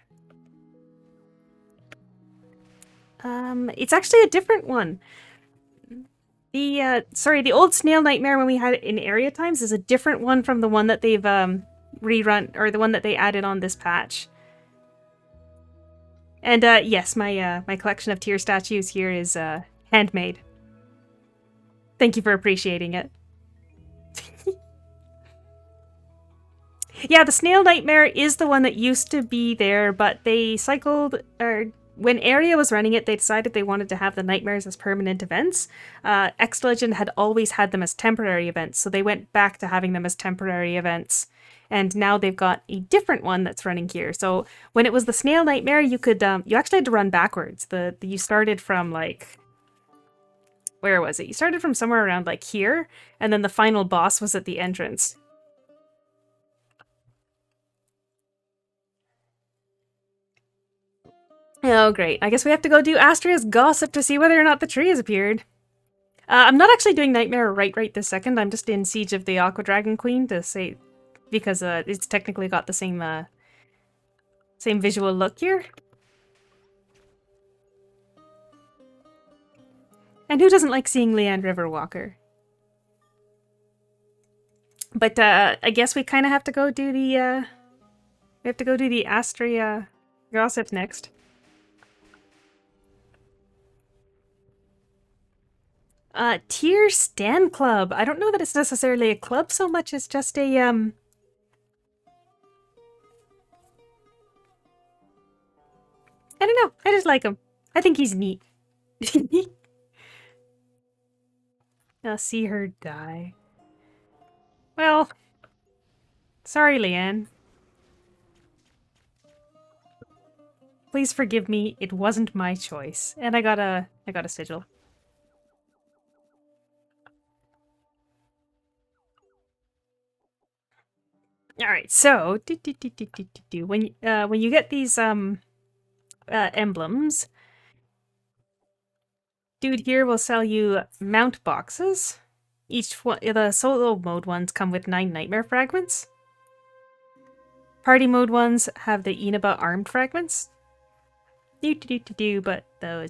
Speaker 1: It's actually a different one. The Old Snail Nightmare when we had it in Area Times is a different one from the one that they've rerun, or the one that they added on this patch. And yes, my collection of tier statues here is handmade. Thank you for appreciating it. Yeah, the Snail Nightmare is the one that used to be there, but they cycled, or when Area was running it, they decided they wanted to have the nightmares as permanent events. X-Legend had always had them as temporary events, so they went back to having them as temporary events. And now they've got a different one that's running here. So when it was the Snail Nightmare, you could you actually had to run backwards. You started from like, where was it? You started from somewhere around like here, and then the final boss was at the entrance. Oh, great. I guess we have to go do Astria's Gossip to see whether or not the tree has appeared. I'm not actually doing Nightmare right this second. I'm just in Siege of the Aqua Dragon Queen to say, because it's technically got the same visual look here. And who doesn't like seeing Leanne Riverwalker? But I guess we kind of have to go do the Astria Gossip next. Tier Stan Club. I don't know that it's necessarily a club so much as just a I don't know. I just like him. I think he's neat. I'll see her die. Well, sorry, Leanne. Please forgive me. It wasn't my choice, and I got a sigil. All right, so when you get these emblems, dude here will sell you mount boxes. Each one, the solo mode ones come with 9 nightmare fragments. Party mode ones have the Inaba armed fragments. But those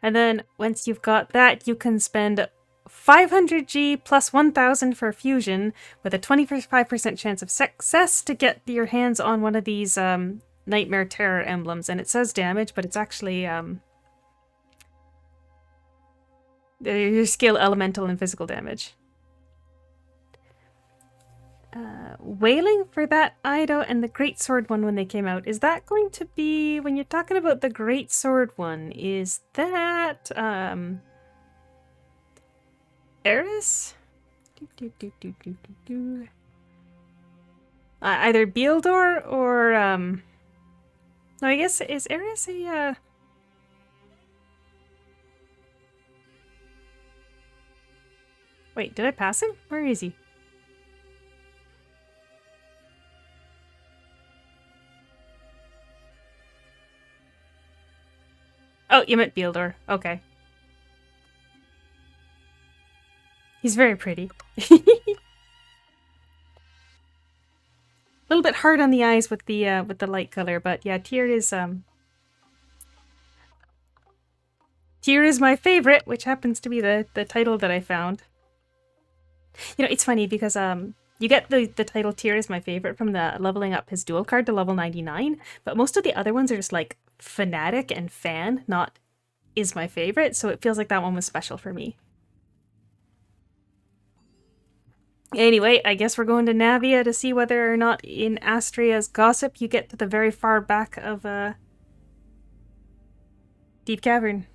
Speaker 1: and then once you've got that, you can spend 500G plus 1000 for fusion with a 25% chance of success to get your hands on one of these Nightmare Terror emblems. And it says damage, but it's actually your skill, elemental, and physical damage. Wailing for that Ido and the Greatsword one when they came out. Is that going to be, when you're talking about the Greatsword one, is that Eris? Either Beeldor or no, I guess is Eris a wait, did I pass him? Where is he? Oh, you meant Beeldor. Okay. He's very pretty. A little bit hard on the eyes with the light color, but yeah, Tyr is my favorite, which happens to be the title that I found. You know, it's funny because you get the title Tyr is my favorite from the leveling up his dual card to level 99, but most of the other ones are just like fanatic and fan, not is my favorite, so it feels like that one was special for me. Anyway, I guess we're going to Navia to see whether or not in Astria's Gossip you get to the very far back of Deep Cavern.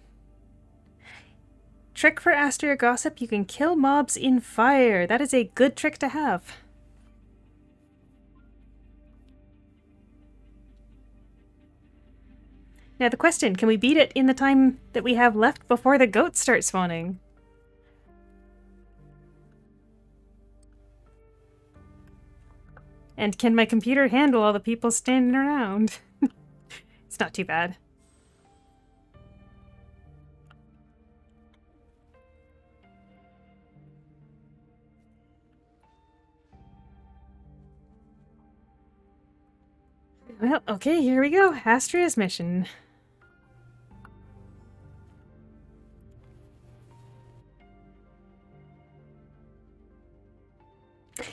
Speaker 1: Trick for Astria Gossip, you can kill mobs in fire. That is a good trick to have. Now the question, can we beat it in the time that we have left before the goats start spawning? And can my computer handle all the people standing around? It's not too bad. Well, okay, here we go. Astria's mission.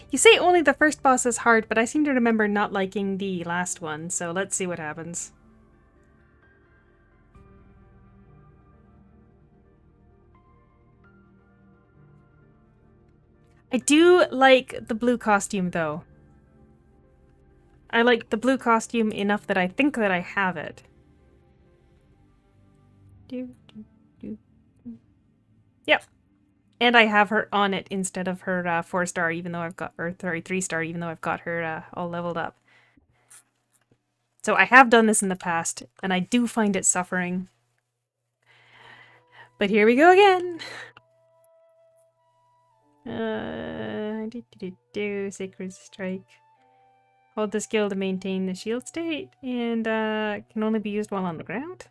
Speaker 1: You say only the first boss is hard, but I seem to remember not liking the last one, so let's see what happens. I do like the blue costume, though. I like the blue costume enough that I think that I have it. Yep. And I have her on it instead of her 4-star, even though I've got, or sorry, 3-star, even though I've got her all leveled up. So I have done this in the past, and I do find it suffering. But here we go again. Sacred Strike. Hold the skill to maintain the shield state, and can only be used while on the ground.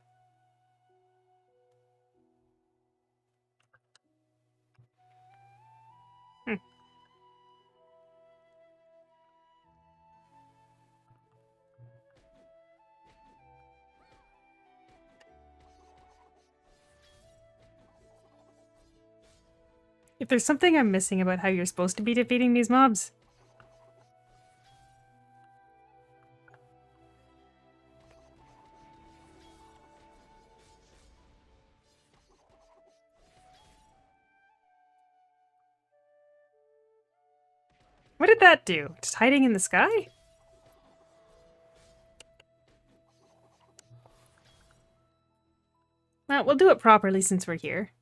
Speaker 1: If there's something I'm missing about how you're supposed to be defeating these mobs. What did that do? Just hiding in the sky? Well, we'll do it properly since we're here.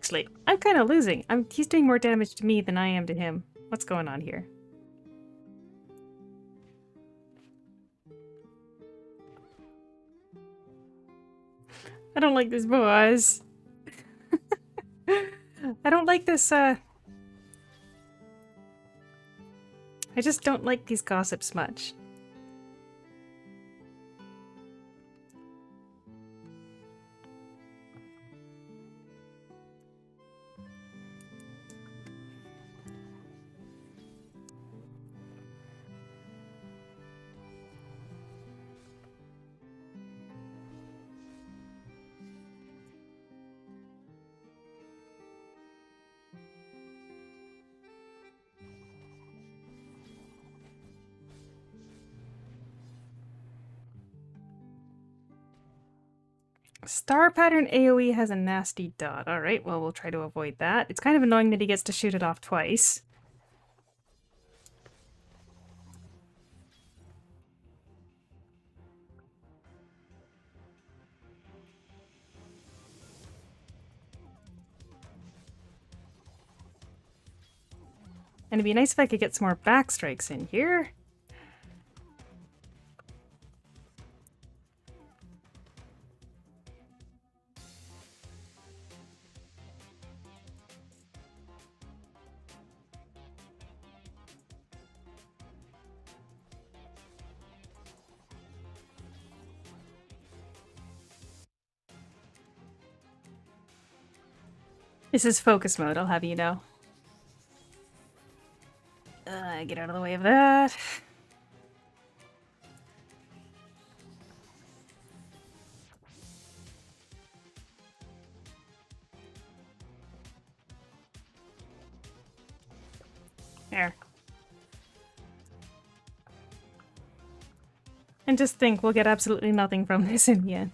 Speaker 1: Actually, I'm kind of losing. He's doing more damage to me than I am to him. What's going on here? I don't like this, boys. I don't like this, I just don't like these gossips much. Star pattern AoE has a nasty dot. Alright, well, we'll try to avoid that. It's kind of annoying that he gets to shoot it off twice. And it'd be nice if I could get some more back strikes in here. This is focus mode, I'll have you know. Get out of the way of that. There. And just think, we'll get absolutely nothing from this in the end.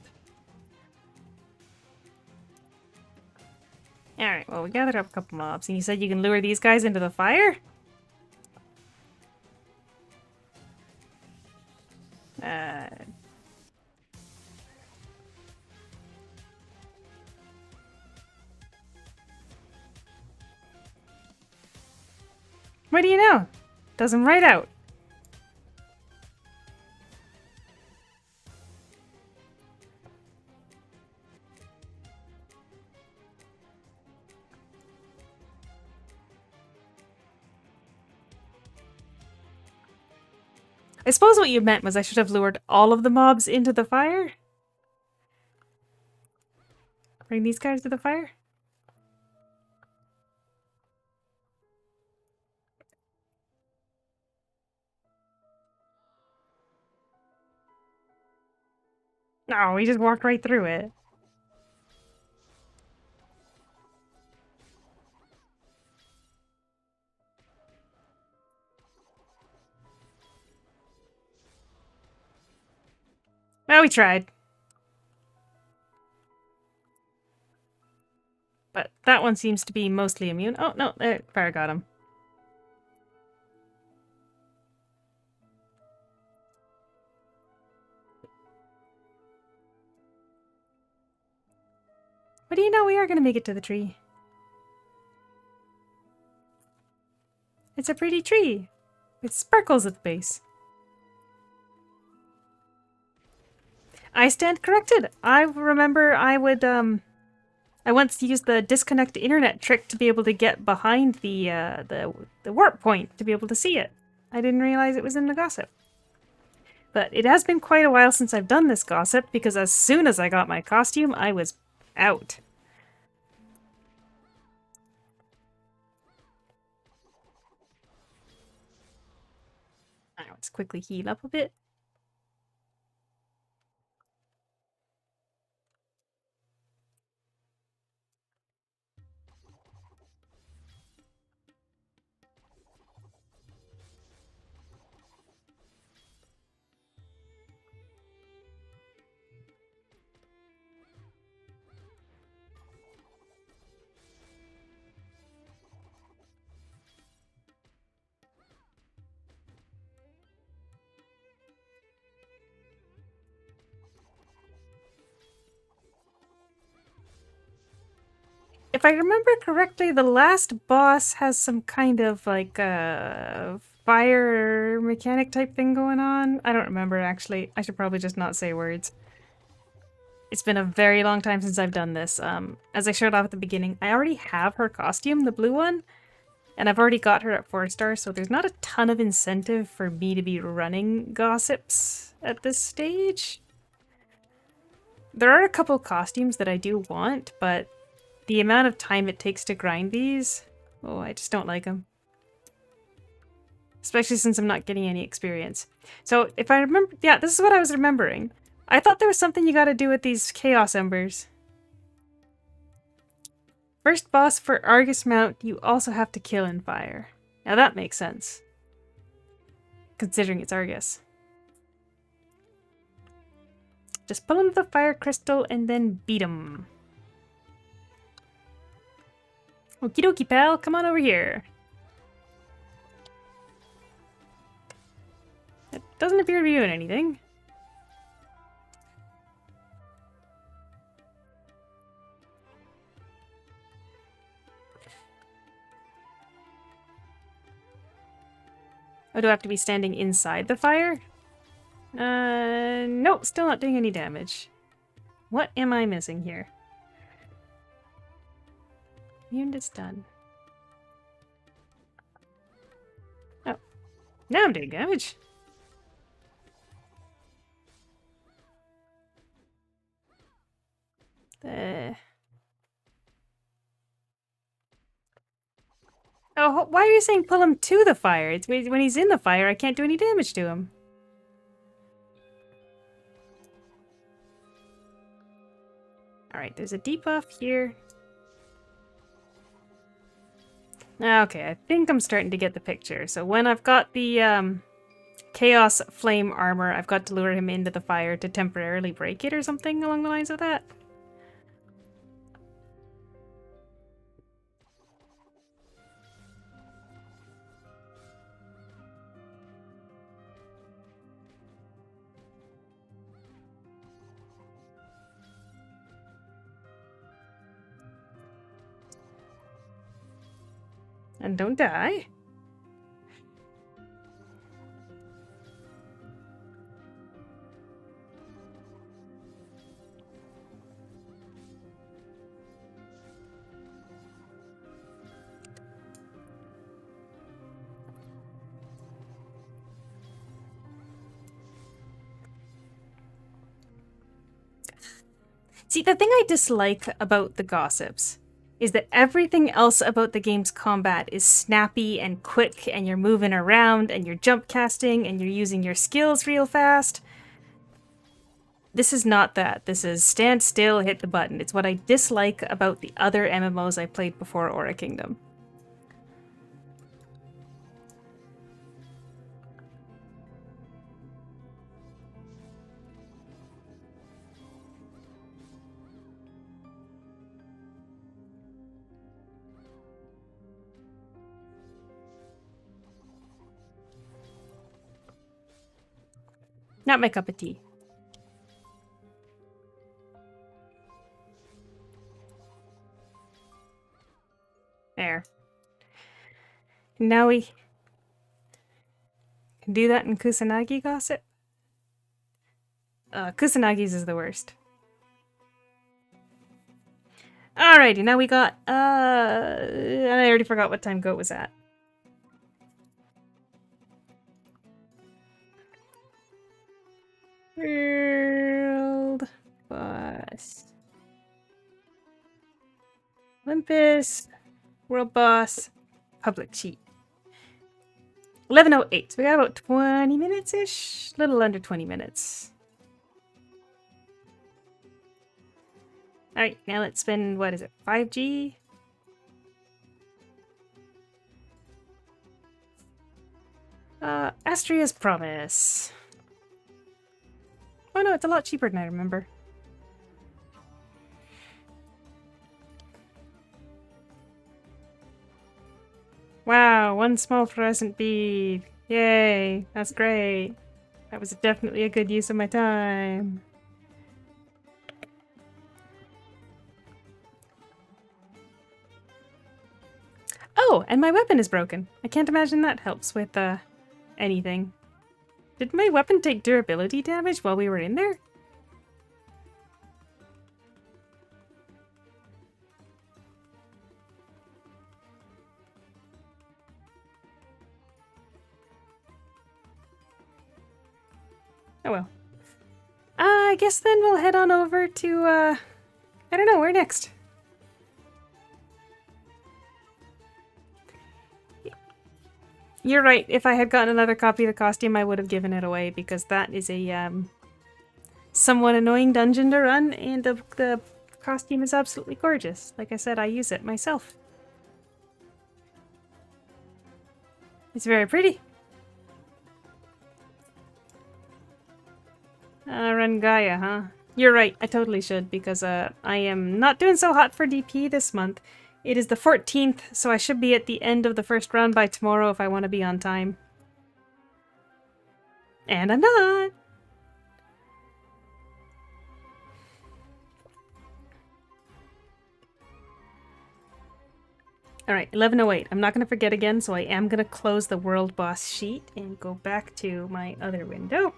Speaker 1: Alright, well, we gathered up a couple mobs, and you said you can lure these guys into the fire? What do you know? Does them right out. I suppose what you meant was I should have lured all of the mobs into the fire? Bring these guys to the fire? No, we just walked right through it. Well, we tried. But that one seems to be mostly immune. Oh, no, there, fire got him. What do you know? We are going to make it to the tree. It's a pretty tree with sparkles at the base. I stand corrected. I remember I would, I once used the disconnect internet trick to be able to get behind the warp point to be able to see it. I didn't realize it was in the gossip. But it has been quite a while since I've done this gossip, because as soon as I got my costume, I was out. Let's quickly heal up a bit. if I remember correctly, the last boss has some kind of like fire mechanic type thing going on. I don't remember actually. I should probably just not say words. It's been a very long time since I've done this. As I showed off at the beginning, I already have her costume, the blue one, and I've already got her at 4 stars, so there's not a ton of incentive for me to be running gossips at this stage. There are a couple costumes that I do want, but the amount of time it takes to grind these, oh, I just don't like them. Especially since I'm not getting any experience. So if I remember, yeah, this is what I was remembering. I thought there was something you gotta do with these Chaos Embers. First boss for Argus Mount, you also have to kill in fire. Now that makes sense. Considering it's Argus. Just pull him with the fire crystal and then beat him. Okie dokie, pal, come on over here. It doesn't appear to be doing anything. Oh, do I have to be standing inside the fire? Nope, still not doing any damage. What am I missing here? Immune to stun. Oh, now I'm doing damage. Oh, why are you saying pull him to the fire? It's when he's in the fire, I can't do any damage to him. Alright, there's a debuff here. Okay, I think I'm starting to get the picture. So when I've got the Chaos Flame armor, I've got to lure him into the fire to temporarily break it or something along the lines of that. And don't die. See, the thing I dislike about the gossips is that everything else about the game's combat is snappy and quick, and you're moving around, and you're jump casting, and you're using your skills real fast. This is not that. This is stand still, hit the button. It's what I dislike about the other MMOs I played before Aura Kingdom. Not my cup of tea. There. Now we can do that in Kusanagi gossip. Kusanagi's is the worst. Alrighty, now we got, I already forgot what time Goat was at. World boss. Olympus. World boss. Public cheat. 11:08. So we got about 20 minutes-ish? A little under 20 minutes. Alright, now let's spend, what is it, 5G? Astria's Promise. Oh no, it's a lot cheaper than I remember. Wow, one small fluorescent bead. Yay, that's great. That was definitely a good use of my time. Oh, and my weapon is broken. I can't imagine that helps with anything. Did my weapon take durability damage while we were in there? Oh well. I guess then we'll head on over to, I don't know, where next? You're right, if I had gotten another copy of the costume, I would have given it away, because that is a, somewhat annoying dungeon to run, and the costume is absolutely gorgeous. Like I said, I use it myself. It's very pretty. Run Gaia, huh? You're right, I totally should, because I am not doing so hot for DP this month. It is the 14th, so I should be at the end of the first round by tomorrow if I want to be on time. And I'm not! Alright, 11:08. I'm not going to forget again, so I am going to close the world boss sheet and go back to my other window.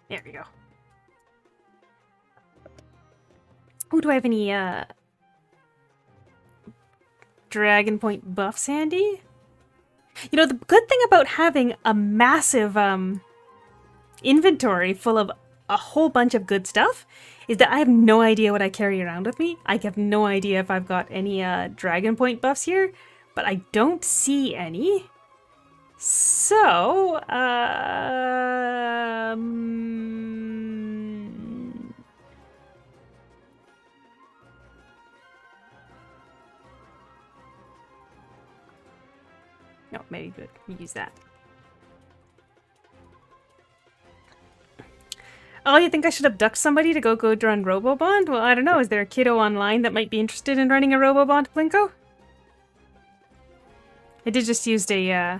Speaker 1: There we go. Oh, do I have any, Dragon Point buffs handy? You know, the good thing about having a massive, inventory full of a whole bunch of good stuff is that I have no idea what I carry around with me. I have no idea if I've got any, Dragon Point buffs here, but I don't see any. So, no, maybe good. Use that. Oh, you think I should abduct somebody to go run Robobond? Well, I don't know. Is there a kiddo online that might be interested in running a Robobond, Plinko? I did just use a,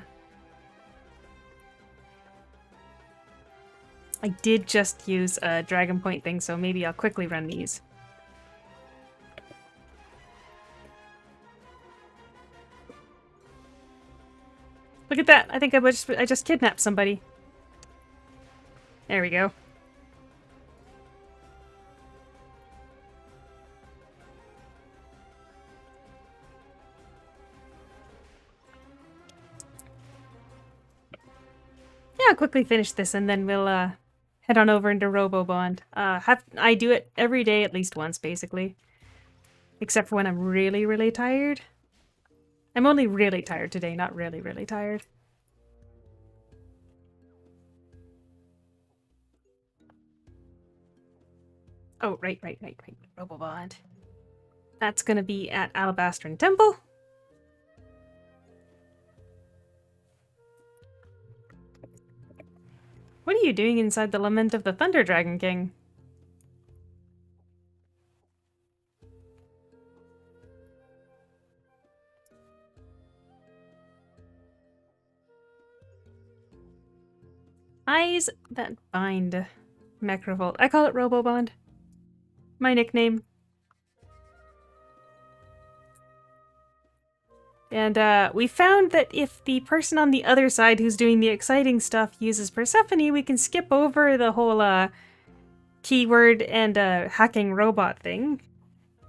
Speaker 1: I did just use a Dragon Point thing, so maybe I'll quickly run these. Look at that! I think I just kidnapped somebody. There we go. Yeah, I'll quickly finish this and then we'll head on over into Robobond. I do it every day at least once, basically. Except for when I'm really, really tired. I'm only really tired today, not really, really tired. Oh, right. Robobond. That's gonna be at Alabastron Temple. What are you doing inside the Lament of the Thunder Dragon King? Eyes that bind. Mechrevolt. I call it Robobond. My nickname. And we found that if the person on the other side who's doing the exciting stuff uses Persephone, we can skip over the whole keyword and hacking robot thing.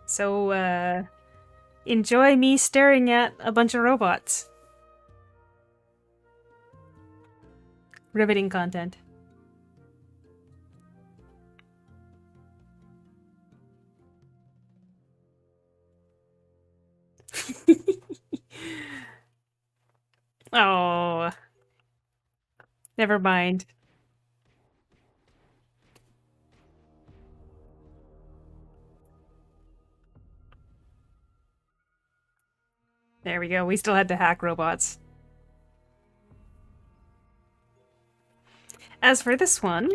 Speaker 1: So enjoy me staring at a bunch of robots. Riveting content. Oh. Never mind. There we go. We still had to hack robots. As for this one,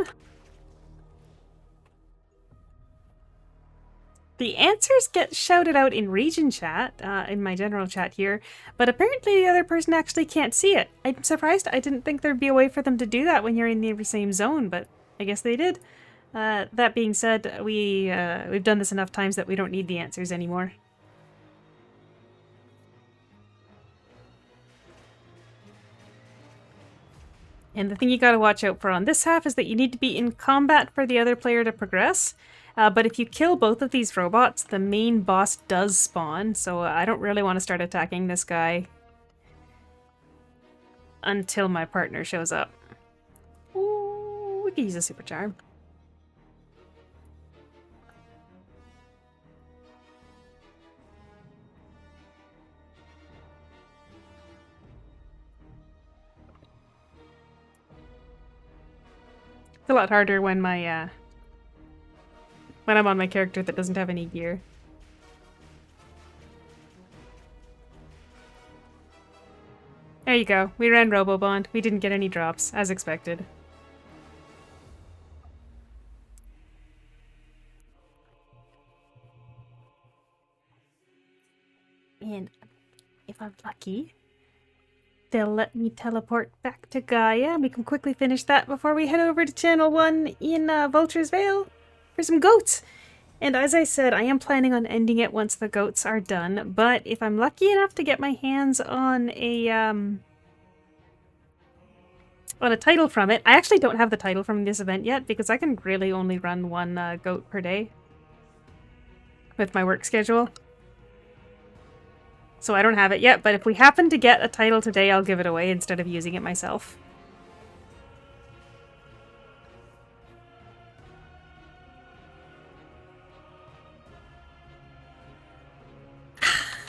Speaker 1: the answers get shouted out in region chat, in my general chat here, but apparently the other person actually can't see it. I'm surprised. I didn't think there'd be a way for them to do that when you're in the same zone, but I guess they did. That being said, we've done this enough times that we don't need the answers anymore. And the thing you gotta watch out for on this half is that you need to be in combat for the other player to progress. But if you kill both of these robots, the main boss does spawn, so I don't really want to start attacking this guy until my partner shows up. Ooh, we could use a super charm. It's a lot harder when my when I'm on my character that doesn't have any gear. There you go. We ran Robobond. We didn't get any drops, as expected. And if I'm lucky, they'll let me teleport back to Gaia. We can quickly finish that before we head over to Channel 1 in Vulture's Vale for some goats. And as I said, I am planning on ending it once the goats are done, but if I'm lucky enough to get my hands on a title from it, I actually don't have the title from this event yet because I can really only run one goat per day with my work schedule. So I don't have it yet, but if we happen to get a title today, I'll give it away instead of using it myself.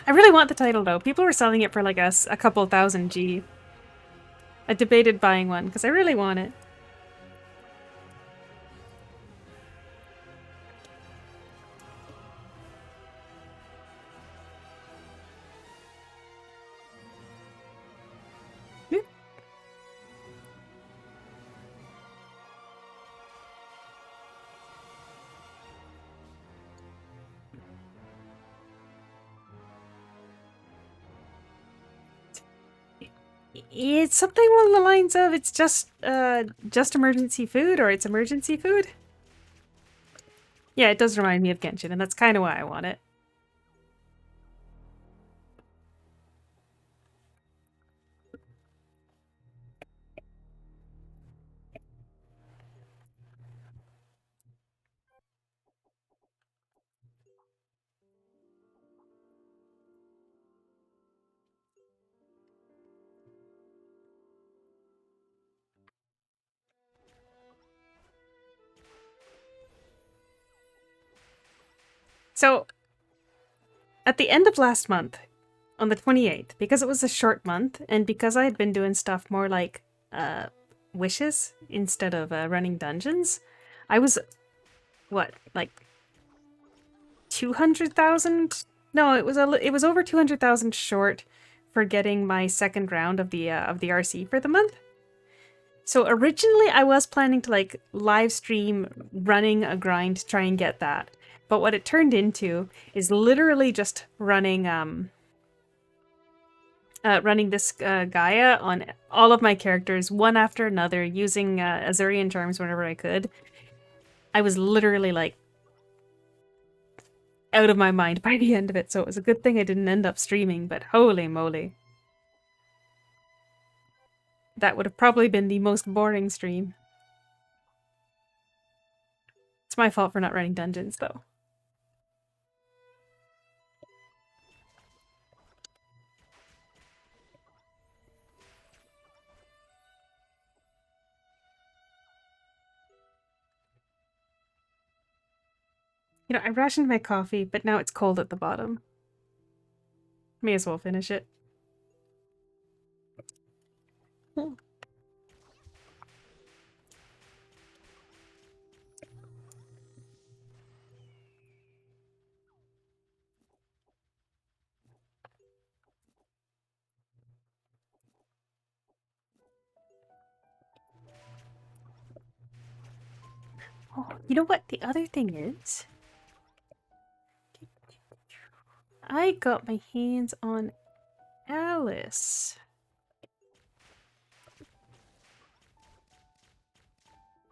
Speaker 1: I really want the title though. People were selling it for like a couple thousand G. I debated buying one because I really want it. It's something along the lines of it's just emergency food, or it's emergency food. Yeah, it does remind me of Genshin, and that's kind of why I want it. So, at the end of last month, on the 28th, because it was a short month, and because I had been doing stuff more like wishes instead of running dungeons, I was, what, like 200,000? No, it was over 200,000 short for getting my second round of the RC for the month. So originally I was planning to like live stream running a grind to try and get that. But what it turned into is literally just running this Gaia on all of my characters, one after another, using Azurian charms whenever I could. I was literally like out of my mind by the end of it, so it was a good thing I didn't end up streaming, but holy moly. That would have probably been the most boring stream. It's my fault for not running dungeons, though. You know, I rationed my coffee, but now it's cold at the bottom. May as well finish it. Oh, you know what the other thing is? I got my hands on Alice.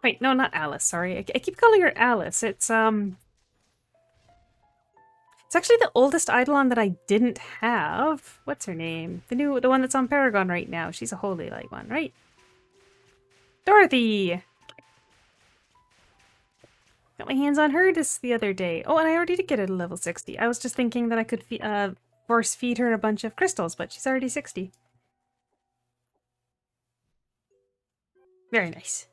Speaker 1: Wait, no, not Alice, sorry. I keep calling her Alice. It's actually the oldest Eidolon that I didn't have. What's her name? The one that's on Paragon right now. She's a Holy Light one, right? Dorothy! Got my hands on her this the other day. Oh, and I already did get her to level 60. I was just thinking that I could force feed her a bunch of crystals, but she's already 60. Very nice.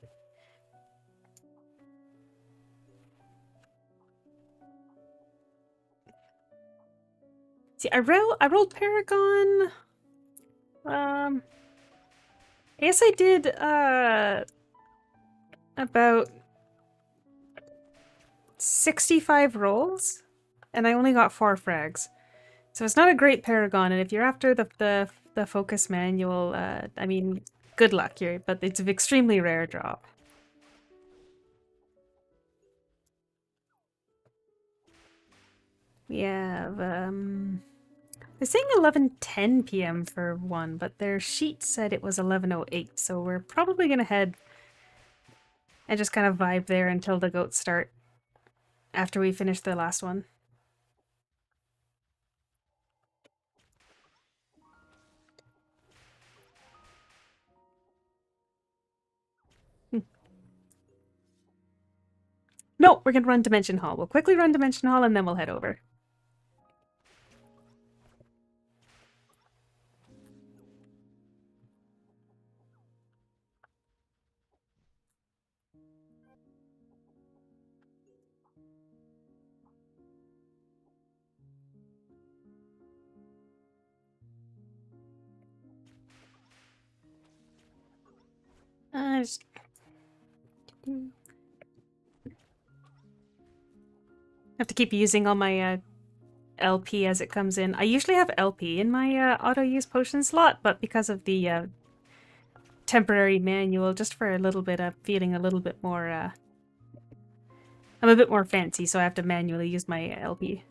Speaker 1: See, I rolled Paragon. I guess I did about 65 rolls, and I only got 4 frags. So it's not a great Paragon, and if you're after the focus manual, I mean, good luck here, but it's an extremely rare drop. We have, they're saying 11:10 p.m. for one, but their sheet said it was 11:08, so we're probably gonna head and just kind of vibe there until the goats start, after we finish the last one. No, we're gonna run Dimension Hall. We'll quickly run Dimension Hall and then we'll head over. Just... I have to keep using all my LP as it comes in. I usually have LP in my auto-use potion slot, but because of the temporary manual, just for a little bit of feeling a little bit more, I'm a bit more fancy, so I have to manually use my LP.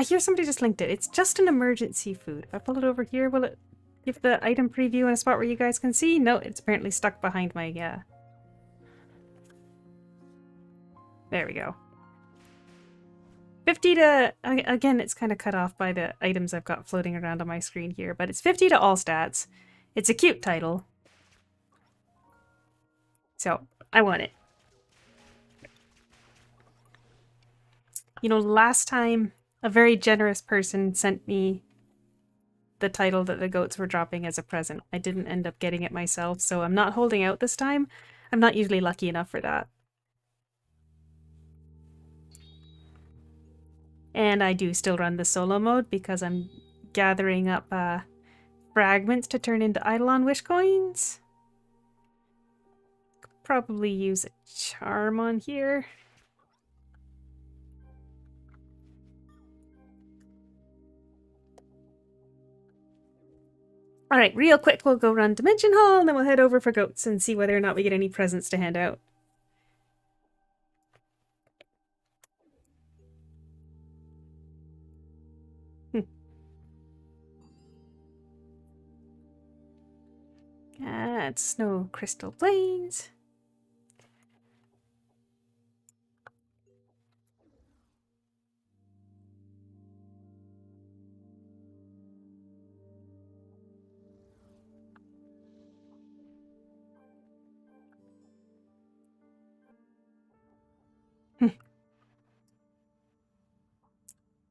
Speaker 1: Here somebody just linked it. It's just an emergency food. If I pull it over here, will it give the item preview in a spot where you guys can see? No, it's apparently stuck behind my, There we go. 50 to... Again, it's kind of cut off by the items I've got floating around on my screen here, but it's 50 to all stats. It's a cute title. So, I want it. You know, last time, a very generous person sent me the title that the goats were dropping as a present. I didn't end up getting it myself, so I'm not holding out this time. I'm not usually lucky enough for that. And I do still run the solo mode because I'm gathering up fragments to turn into Eidolon Wish Coins. Could probably use a charm on here. Alright, real quick, we'll go run Dimension Hall, and then we'll head over for goats and see whether or not we get any presents to hand out. That's Snow Crystal Plains.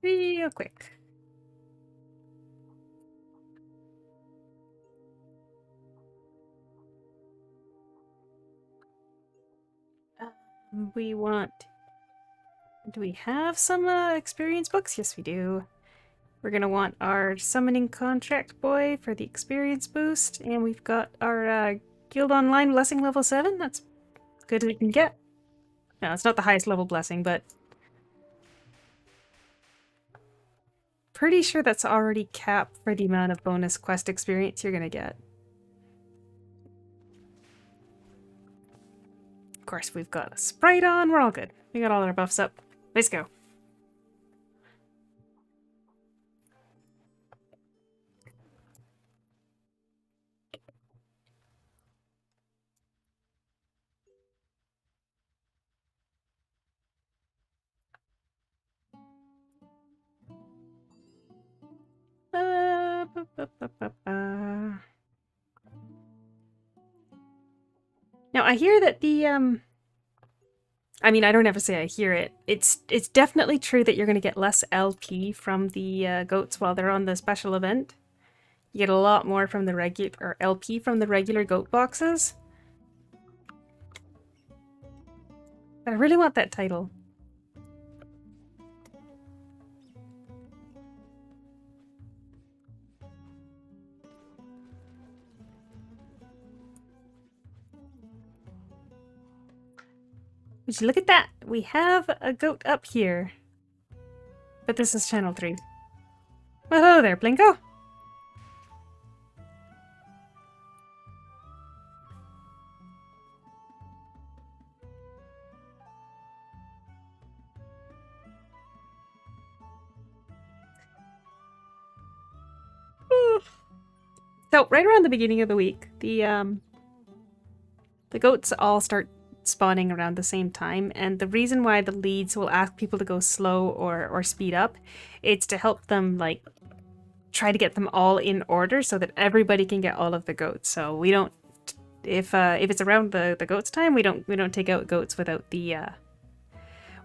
Speaker 1: Real quick. We want... Do we have some experience books? Yes, we do. We're gonna want our Summoning Contract Boy for the experience boost, and we've got our Guild Online Blessing level 7. That's good as we can get. No, it's not the highest level blessing, but... Pretty sure that's already capped for the amount of bonus quest experience you're gonna get. course, we've got a sprite on. We're all good. We got all our buffs up. Let's go. Now, I hear that the, I mean, I don't ever say I hear it. It's definitely true that you're going to get less LP from the goats while they're on the special event. You get a lot more from the regular, or LP from the regular goat boxes. But I really want that title. Would you look at that? We have a goat up here. But this is channel 3. Well, hello there, Blinko. So right around the beginning of the week, the goats all start spawning around the same time, and the reason why the leads will ask people to go slow or speed up, it's to help them like try to get them all in order so that everybody can get all of the goats. So we don't, if it's around the goats time, we don't take out goats without the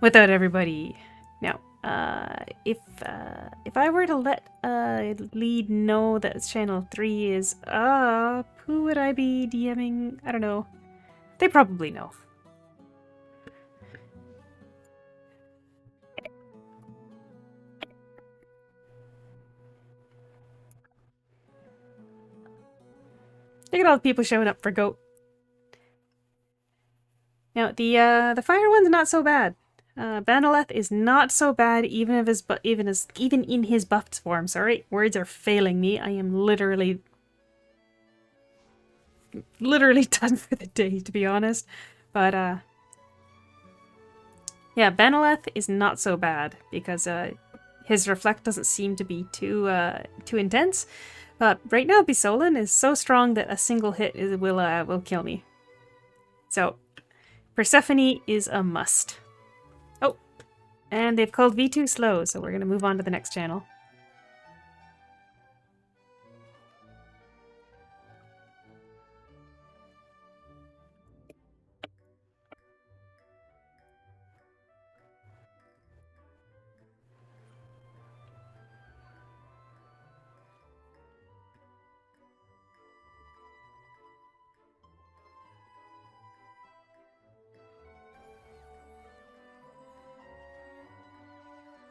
Speaker 1: without everybody. Now, if I were to let lead know that channel 3 is up, who would I be DMing? I don't know. They probably know. Look at all the people showing up for goat. Now the fire one's not so bad. Banaleth is not so bad even in his buffed form. Sorry, words are failing me. I am literally done for the day, to be honest. But yeah, Banaleth is not so bad because his reflect doesn't seem to be too intense. But right now, Bisolan is so strong that a single hit will kill me. So Persephone is a must. Oh, and they've called V2 slow, so we're going to move on to the next channel.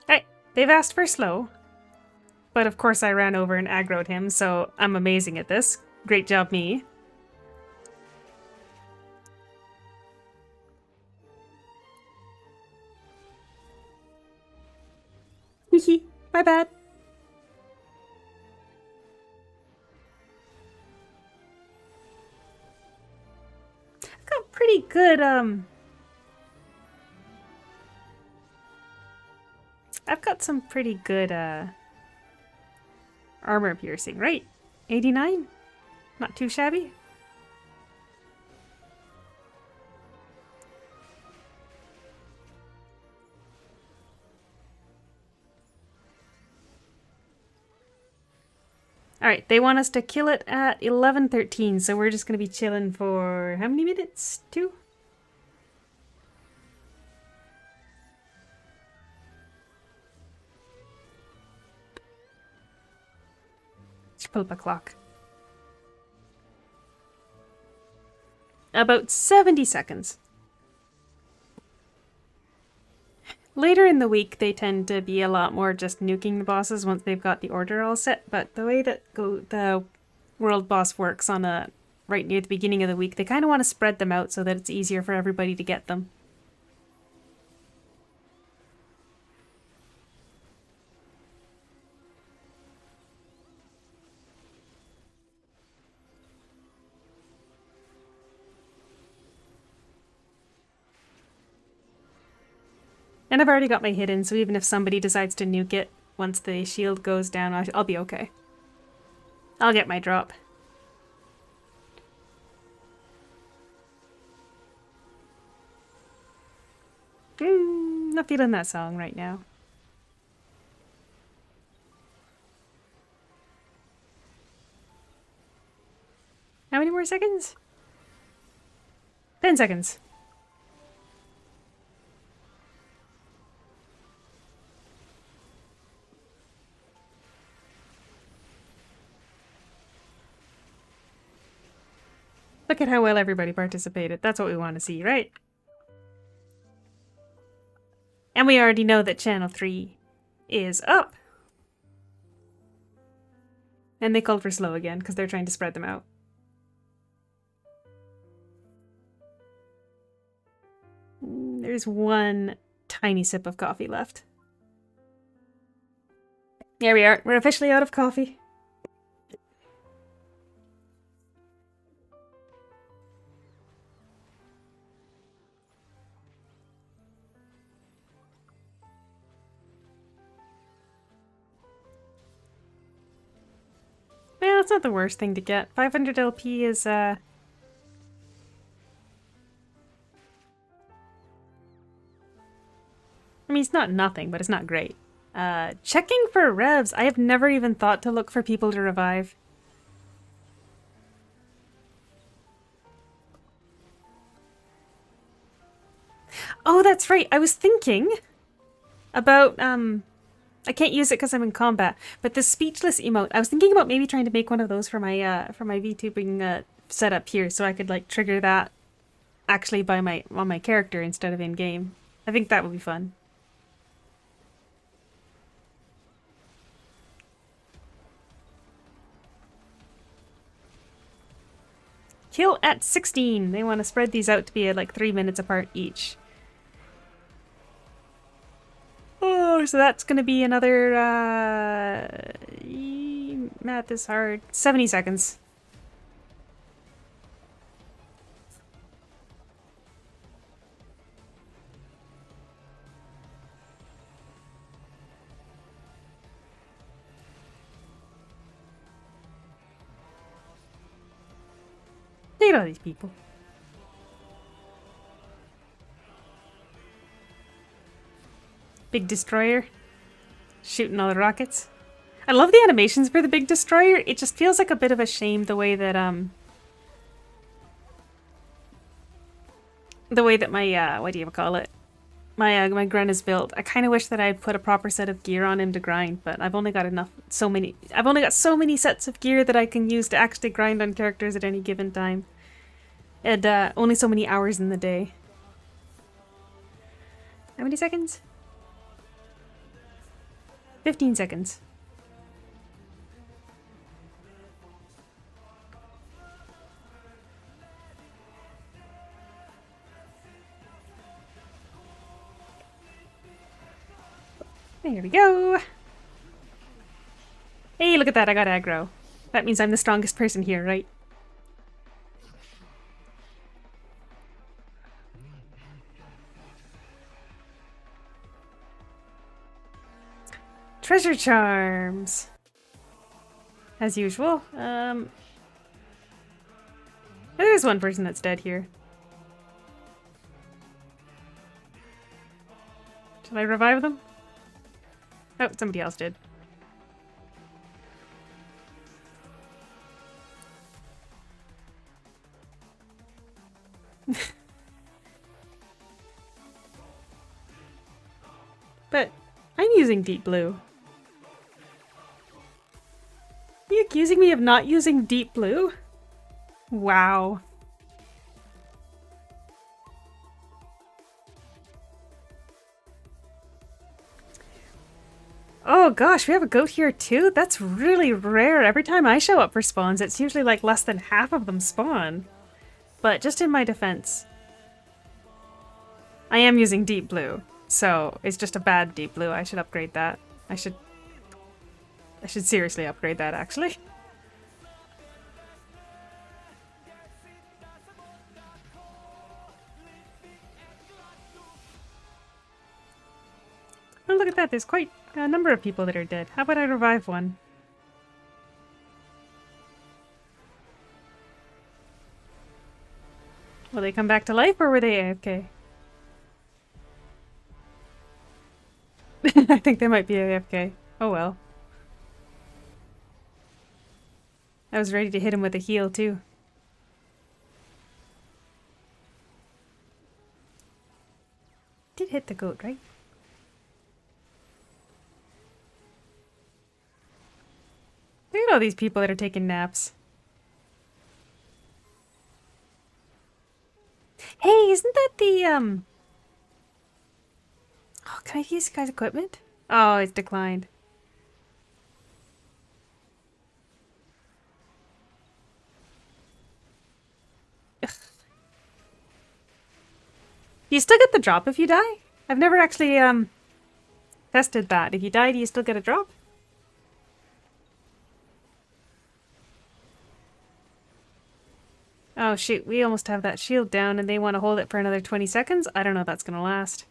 Speaker 1: Hey, they've asked for slow. But of course I ran over and aggroed him, so I'm amazing at this. Great job, me. Hehe, my bad. I've got pretty good, I've got some pretty good, armor piercing, right? 89? Not too shabby? Alright, they want us to kill it at 11:13, so we're just gonna be chilling for how many minutes? 2? Should pull up a clock. About 70 seconds. Later in the week, they tend to be a lot more just nuking the bosses once they've got the order all set, but the way that the world boss works on right near the beginning of the week, they kind of want to spread them out so that it's easier for everybody to get them. And I've already got my hidden, so even if somebody decides to nuke it once the shield goes down, I'll be okay. I'll get my drop. Not feeling that song right now. How many more seconds? 10 seconds. Look at how well everybody participated. That's what we want to see, right? And we already know that Channel 3 is up. And they called for slow again because they're trying to spread them out. There's one tiny sip of coffee left. There we are. We're officially out of coffee. Well, it's not the worst thing to get. 500 LP is, I mean, it's not nothing, but it's not great. Checking for revs. I have never even thought to look for people to revive. Oh, that's right. I was thinking about, I can't use it because I'm in combat, but the speechless emote, I was thinking about maybe trying to make one of those for my VTubing setup here, so I could like trigger that actually by on my character instead of in game. I think that would be fun. Kill at 16. They want to spread these out to be like 3 minutes apart each. Oh, so that's gonna be another, math is hard. 70 seconds. Look at all these people. Big destroyer. Shooting all the rockets. I love the animations for the big destroyer. It just feels like a bit of a shame the way that my what do you call it? My grunt is built. I kind of wish that I'd put a proper set of gear on him to grind, but I've only got I've only got so many sets of gear that I can use to actually grind on characters at any given time. And only so many hours in the day. How many seconds? 15 seconds. There we go. Hey, look at that, I got aggro. That means I'm the strongest person here, right? Treasure charms. As usual. There's one person that's dead here. Should I revive them? Oh, somebody else did. But I'm using Deep Blue. Are you accusing me of not using Deep Blue? Wow. Oh gosh, we have a goat here too? That's really rare. Every time I show up for spawns, it's usually like less than half of them spawn. But just in my defense, I am using Deep Blue, so it's just a bad Deep Blue. I should upgrade that. I should seriously upgrade that, actually. look at that. There's quite a number of people that are dead. How about I revive one? Will they come back to life or were they AFK? I think they might be AFK. Oh well. I was ready to hit him with a heal too. Did hit the goat, right? Look at all these people that are taking naps. Hey, isn't that the Oh, can I use this guy's equipment? Oh, it's declined. Ugh. Do you still get the drop if you die? I've never actually tested that. If you die, do you still get a drop? Oh shoot, we almost have that shield down and they want to hold it for another 20 seconds? I don't know if that's gonna last.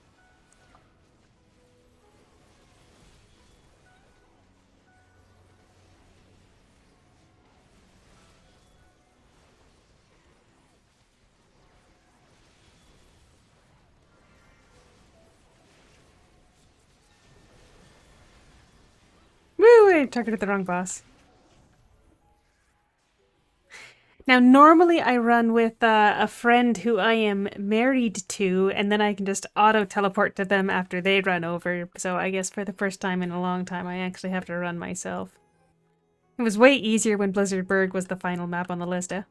Speaker 1: Woo! I targeted the wrong boss. Now, normally I run with a friend who I am married to, and then I can just auto-teleport to them after they run over. So I guess for the first time in a long time, I actually have to run myself. It was way easier when Blizzardburg was the final map on the list, eh?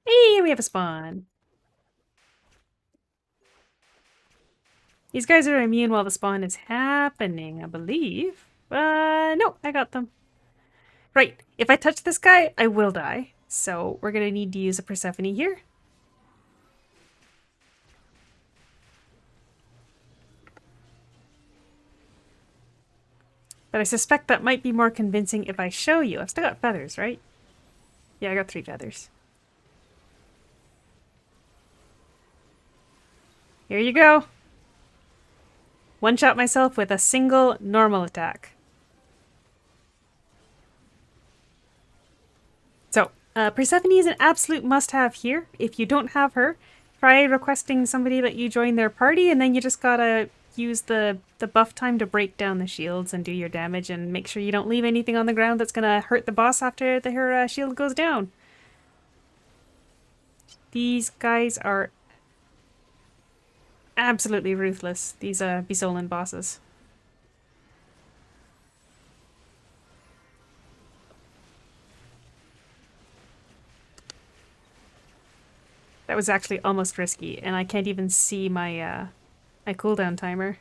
Speaker 1: Hey, we have a spawn. These guys are immune while the spawn is happening, I believe. No, I got them. Right, if I touch this guy, I will die. So we're gonna need to use a Persephone here. But I suspect that might be more convincing if I show you. I've still got feathers, right? Yeah, I got 3 feathers. Here you go. One-shot myself with a single normal attack. So, Persephone is an absolute must-have here. If you don't have her, try requesting somebody that you join their party, and then you just gotta use the buff time to break down the shields and do your damage, and make sure you don't leave anything on the ground that's gonna hurt the boss after her shield goes down. These guys are absolutely ruthless, these Bisolan bosses. That was actually almost risky, and I can't even see my my cooldown timer.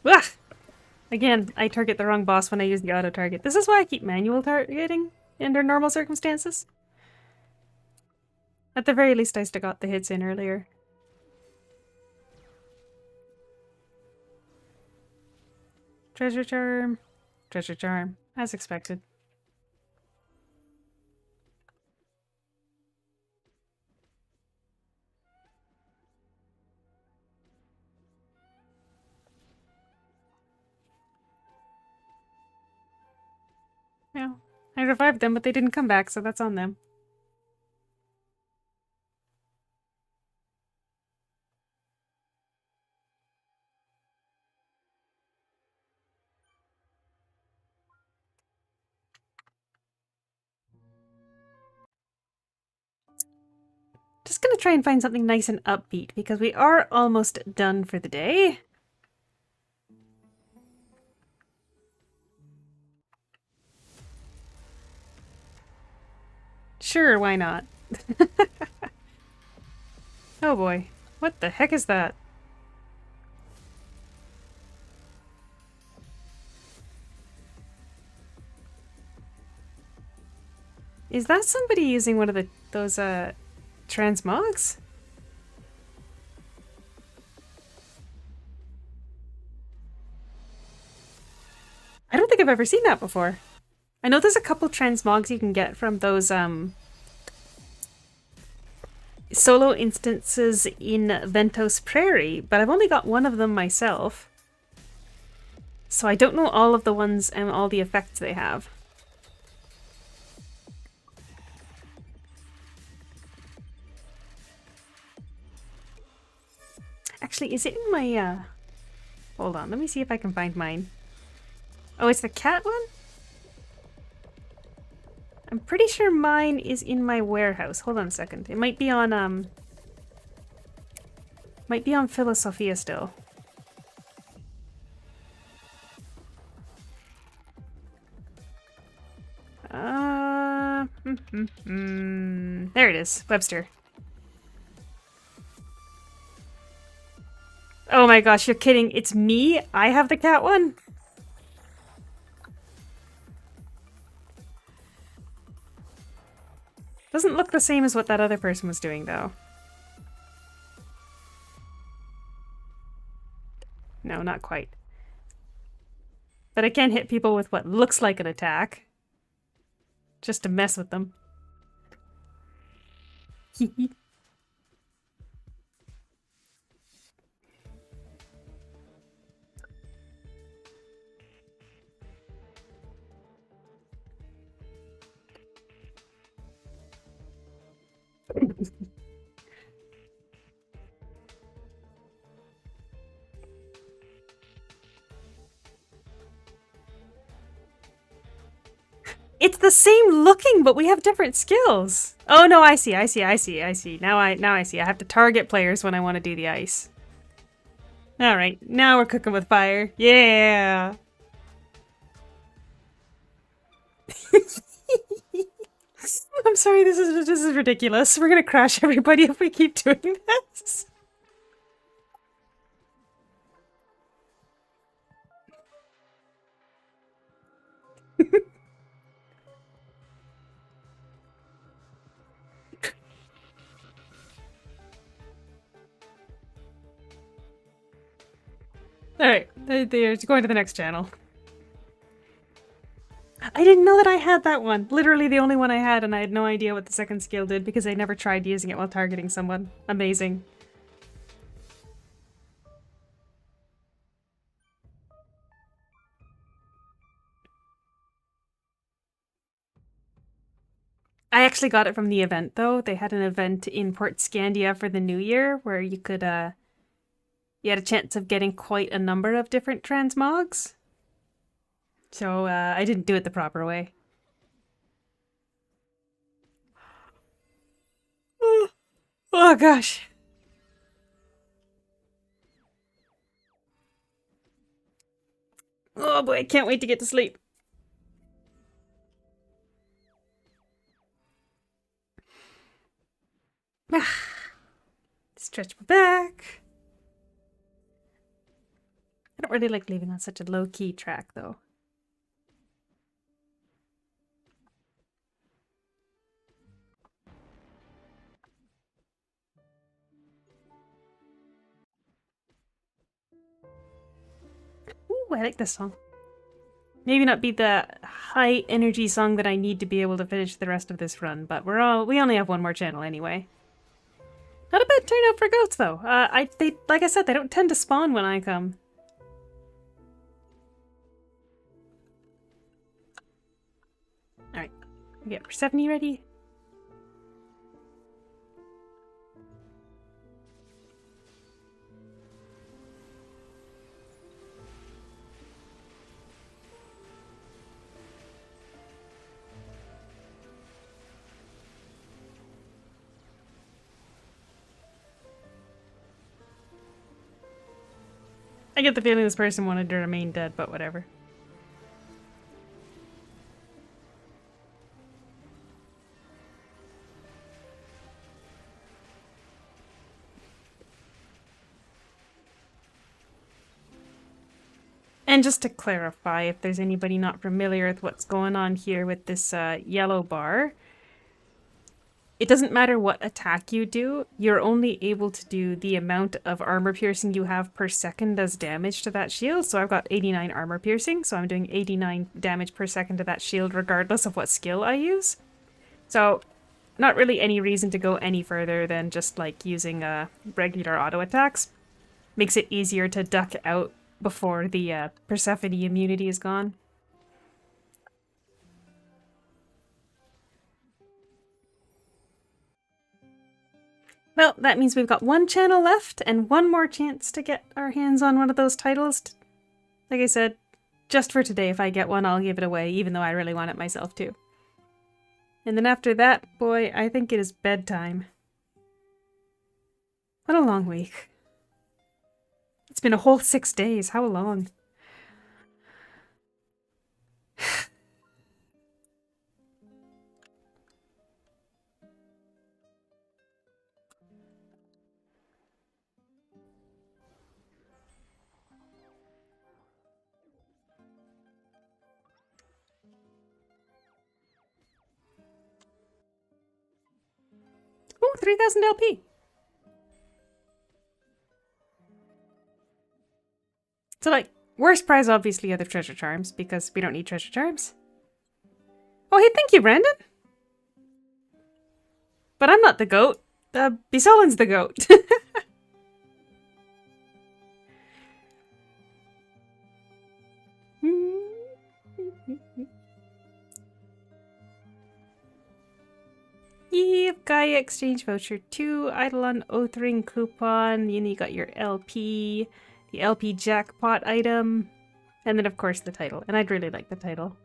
Speaker 1: Ah! Again, I target the wrong boss when I use the auto target. This is why I keep manual targeting under normal circumstances. At the very least, I still got the hits in earlier. Treasure charm. Treasure charm. As expected. Yeah. I revived them, but they didn't come back, so that's on them. Just gonna try and find something nice and upbeat, because we are almost done for the day. Sure, why not? Oh boy. What the heck is that? Is that somebody using one of those transmogs? I don't think I've ever seen that before. I know there's a couple transmogs you can get from those solo instances in Ventos Prairie, but I've only got one of them myself. So I don't know all of the ones and all the effects they have. Actually, is it in my, hold on, let me see if I can find mine. Oh, it's the cat one? I'm pretty sure mine is in my warehouse. Hold on a second. It might be on Philosophia still. There it is, Webster. Oh my gosh, you're kidding. It's me? I have the cat one? Doesn't look the same as what that other person was doing, though. No, not quite. But I can hit people with what looks like an attack. Just to mess with them. It's the same looking, but we have different skills. Oh no, I see. Now I see. I have to target players when I want to do the ice. Alright, now we're cooking with fire. Yeah! I'm sorry, this is ridiculous. We're gonna crash everybody if we keep doing this. Alright, they're going to the next channel. I didn't know that I had that one. Literally the only one I had, and I had no idea what the second skill did because I never tried using it while targeting someone. Amazing. I actually got it from the event, though. They had an event in Port Scandia for the new year where you could, you had a chance of getting quite a number of different transmogs. So, I didn't do it the proper way. Oh gosh. Oh boy, I can't wait to get to sleep. Stretch my back. I don't really like leaving on such a low-key track, though. Ooh, I like this song. Maybe not be the high-energy song that I need to be able to finish the rest of this run, but we only have one more channel anyway. Not a bad turnout for goats, though. They, like I said, they don't tend to spawn when I come. Alright, we get Persephone ready. I get the feeling this person wanted to remain dead, but whatever. And just to clarify, if there's anybody not familiar with what's going on here with this yellow bar, it doesn't matter what attack you do, you're only able to do the amount of armor piercing you have per second as damage to that shield. So I've got 89 armor piercing, so I'm doing 89 damage per second to that shield regardless of what skill I use. So not really any reason to go any further than just like using regular auto attacks. Makes it easier to duck out before the Persephone immunity is gone. Well, that means we've got one channel left and one more chance to get our hands on one of those titles. Like I said, just for today, if I get one, I'll give it away, even though I really want it myself too. And then after that, boy, I think it is bedtime. What a long week. It's been a whole 6 days. How long? Oh, 3,000 LP. So, like, worst prize obviously are the treasure charms, because we don't need treasure charms. Oh, hey, thank you, Brandon. But I'm not the goat. Bisolin's the goat. You've Gaia Exchange Voucher 2, Eidolon Oath Ring coupon, and you got your LP, the LP jackpot item, and then of course the title. And I'd really like the title.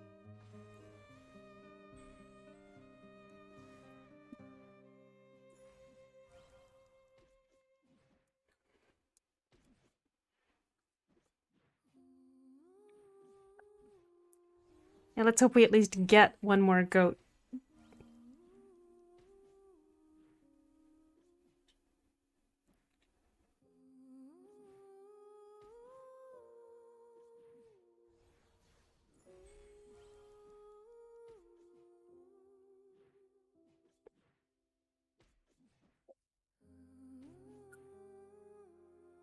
Speaker 1: And let's hope we at least get one more goat.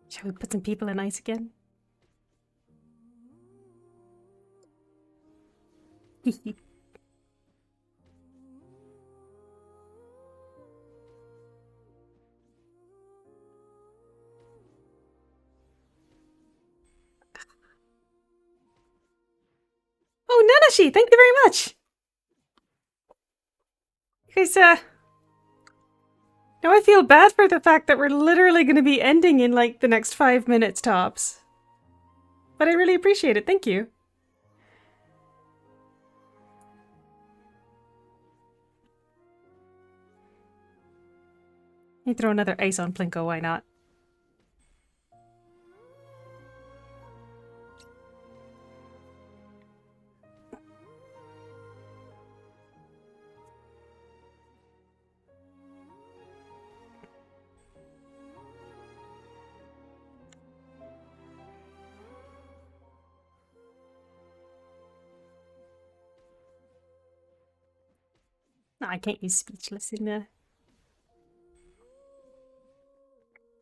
Speaker 1: Shall we put some people in ice again? Oh, Nanashi, thank you very much! Because, now I feel bad for the fact that we're literally going to be ending in, like, the next 5 minutes tops. But I really appreciate it, thank you. You throw another ice on Plinko, why not? No, I can't use speechless in the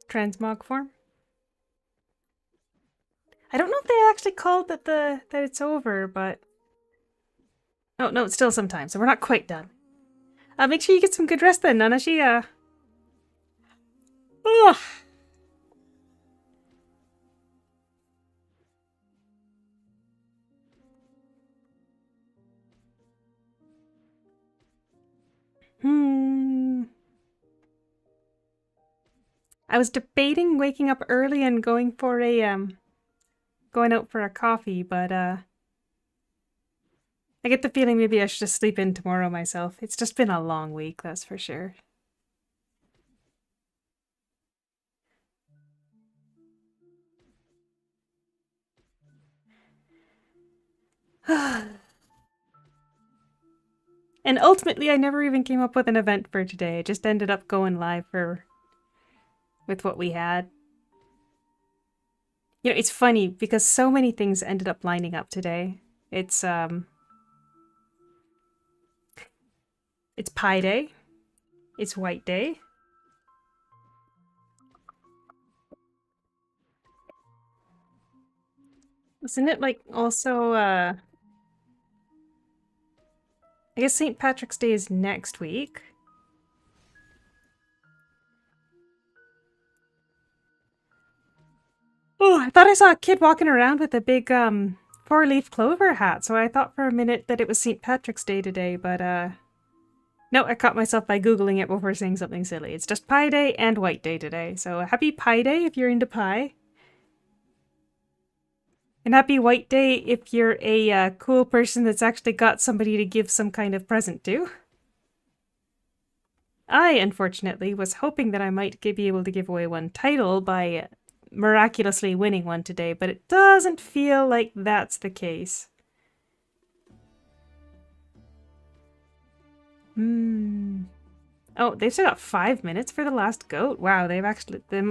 Speaker 1: transmog form. I don't know if they actually called that that it's over, but oh no, it's still some time, so we're not quite done. Make sure you get some good rest then, Nanashi. Ugh. I was debating waking up early and going for a going out for a coffee, but I get the feeling maybe I should just sleep in tomorrow myself. It's just been a long week, that's for sure. And ultimately, I never even came up with an event for today. I just ended up going live with what we had. You know, it's funny because so many things ended up lining up today. It's Pi Day. It's White Day. Isn't it like also I guess St. Patrick's Day is next week. Oh, I thought I saw a kid walking around with a big four-leaf clover hat, so I thought for a minute that it was St. Patrick's Day today, but no, I caught myself by Googling it before saying something silly. It's just Pie Day and White Day today, so happy Pie Day if you're into pie. And happy White Day if you're a cool person that's actually got somebody to give some kind of present to. I, unfortunately, was hoping that I might be able to give away one title by miraculously winning one today, but it doesn't feel like that's the case. Oh, they've still got 5 minutes for the last goat. Wow, they've actually... The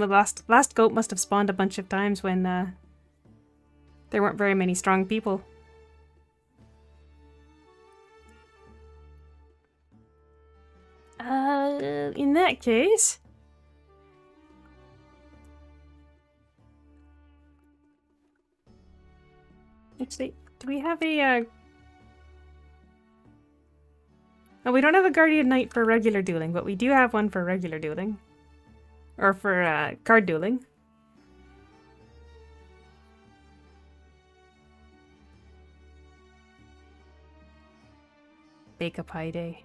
Speaker 1: last goat must have spawned a bunch of times when there weren't very many strong people. In that case... Actually, do we have a, Oh, we don't have a Guardian Knight for regular dueling, but we do have one for regular dueling. Or for, card dueling. Bake a Pie Day.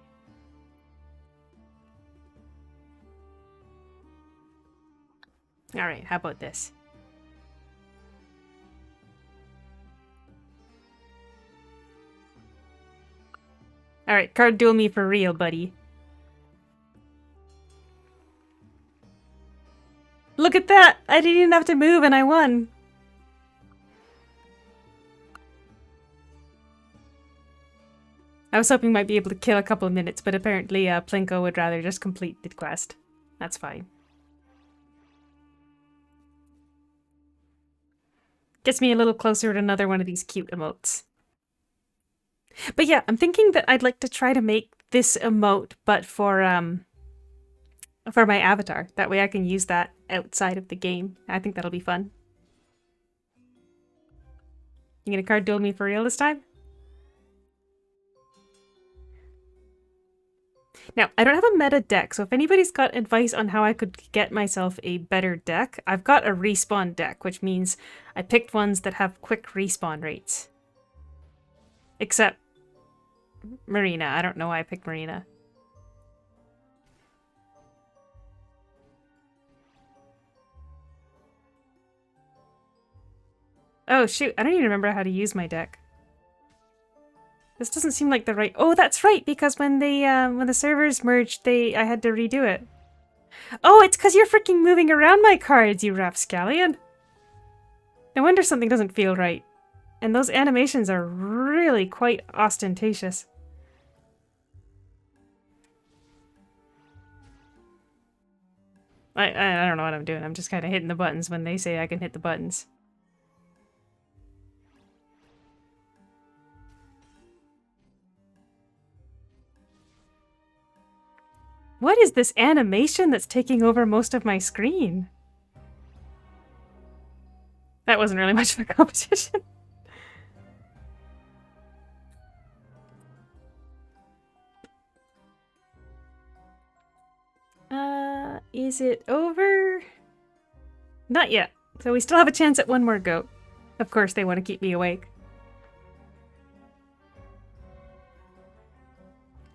Speaker 1: Alright, how about this? Alright, card duel me for real, buddy. Look at that! I didn't even have to move and I won! I was hoping might be able to kill a couple of minutes, but apparently Plinko would rather just complete the quest. That's fine. Gets me a little closer to another one of these cute emotes. But yeah, I'm thinking that I'd like to try to make this emote, but for my avatar. That way I can use that outside of the game. I think that'll be fun. You gonna card duel me for real this time? Now, I don't have a meta deck, so if anybody's got advice on how I could get myself a better deck, I've got a respawn deck, which means I picked ones that have quick respawn rates. Except Marina. I don't know why I picked Marina. Oh shoot, I don't even remember how to use my deck. This doesn't seem like the right... Oh, that's right, because when the servers merged, I had to redo it. Oh, it's because you're freaking moving around my cards, you rapscallion. No wonder something doesn't feel right. And those animations are really quite ostentatious. I don't know what I'm doing. I'm just kind of hitting the buttons when they say I can hit the buttons. What is this animation that's taking over most of my screen? That wasn't really much of a competition. Is it over? Not yet. So we still have a chance at one more goat. Of course, they want to keep me awake.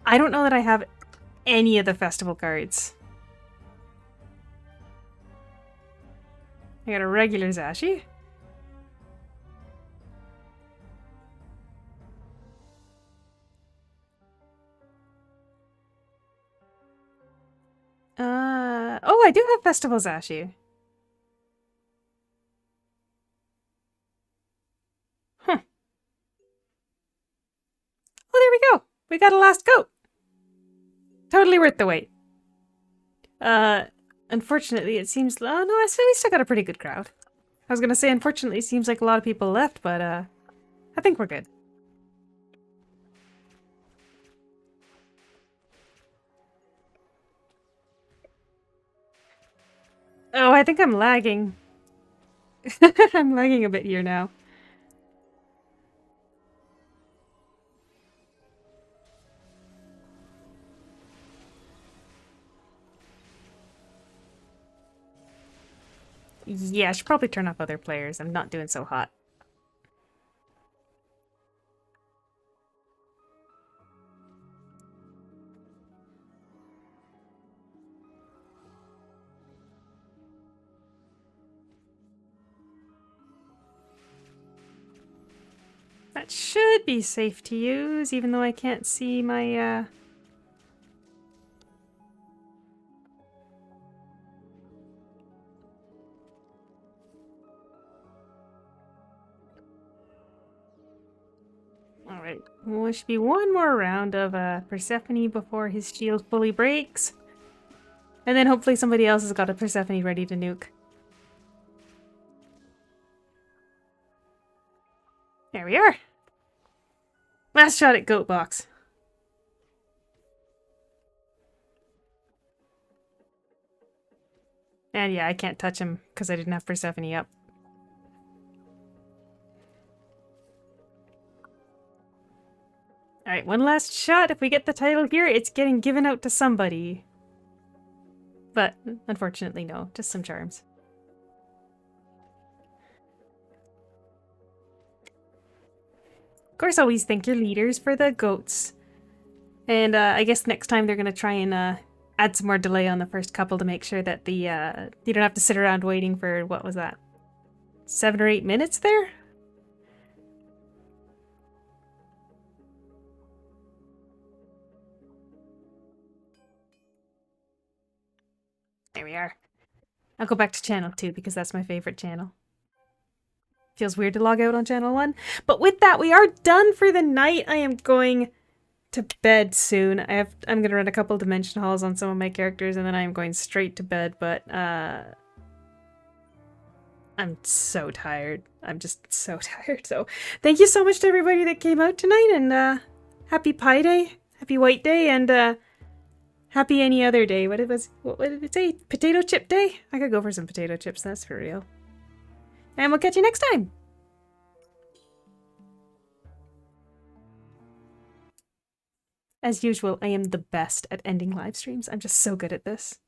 Speaker 1: I don't know that I have any of the festival cards. I got a regular Zashi. Oh, I do have Festival Zashi. Huh. Oh, there we go. We got a last goat. Totally worth the wait. Unfortunately, it seems... Oh, no, we still got a pretty good crowd. I was gonna say, unfortunately, it seems like a lot of people left, but, I think we're good. Oh, I think I'm lagging. I'm lagging a bit here now. Yeah, I should probably turn off other players. I'm not doing so hot. That should be safe to use, even though I can't see my, Alright, well, there should be one more round of Persephone before his shield fully breaks. And then hopefully somebody else has got a Persephone ready to nuke. There we are. Last shot at Goat Box. And yeah, I can't touch him because I didn't have Persephone up. Alright, one last shot. If we get the title here, it's getting given out to somebody. But unfortunately, no. Just some charms. Of course, always thank your leaders for the goats. And I guess next time they're going to try and add some more delay on the first couple to make sure that the you don't have to sit around waiting for, what was that, 7 or 8 minutes there? There we are. I'll go back to channel 2 because that's my favorite channel. Feels weird to log out on channel 1. But with that, we are done for the night. I am going to bed soon. I'm going to run a couple dimension halls on some of my characters and then I am going straight to bed, but I'm so tired. I'm just so tired. So thank you so much to everybody that came out tonight, and happy Pie Day, happy White Day, and happy any other day. What did it say? Potato chip day? I could go for some potato chips, that's for real. And we'll catch you next time. As usual, I am the best at ending live streams. I'm just so good at this.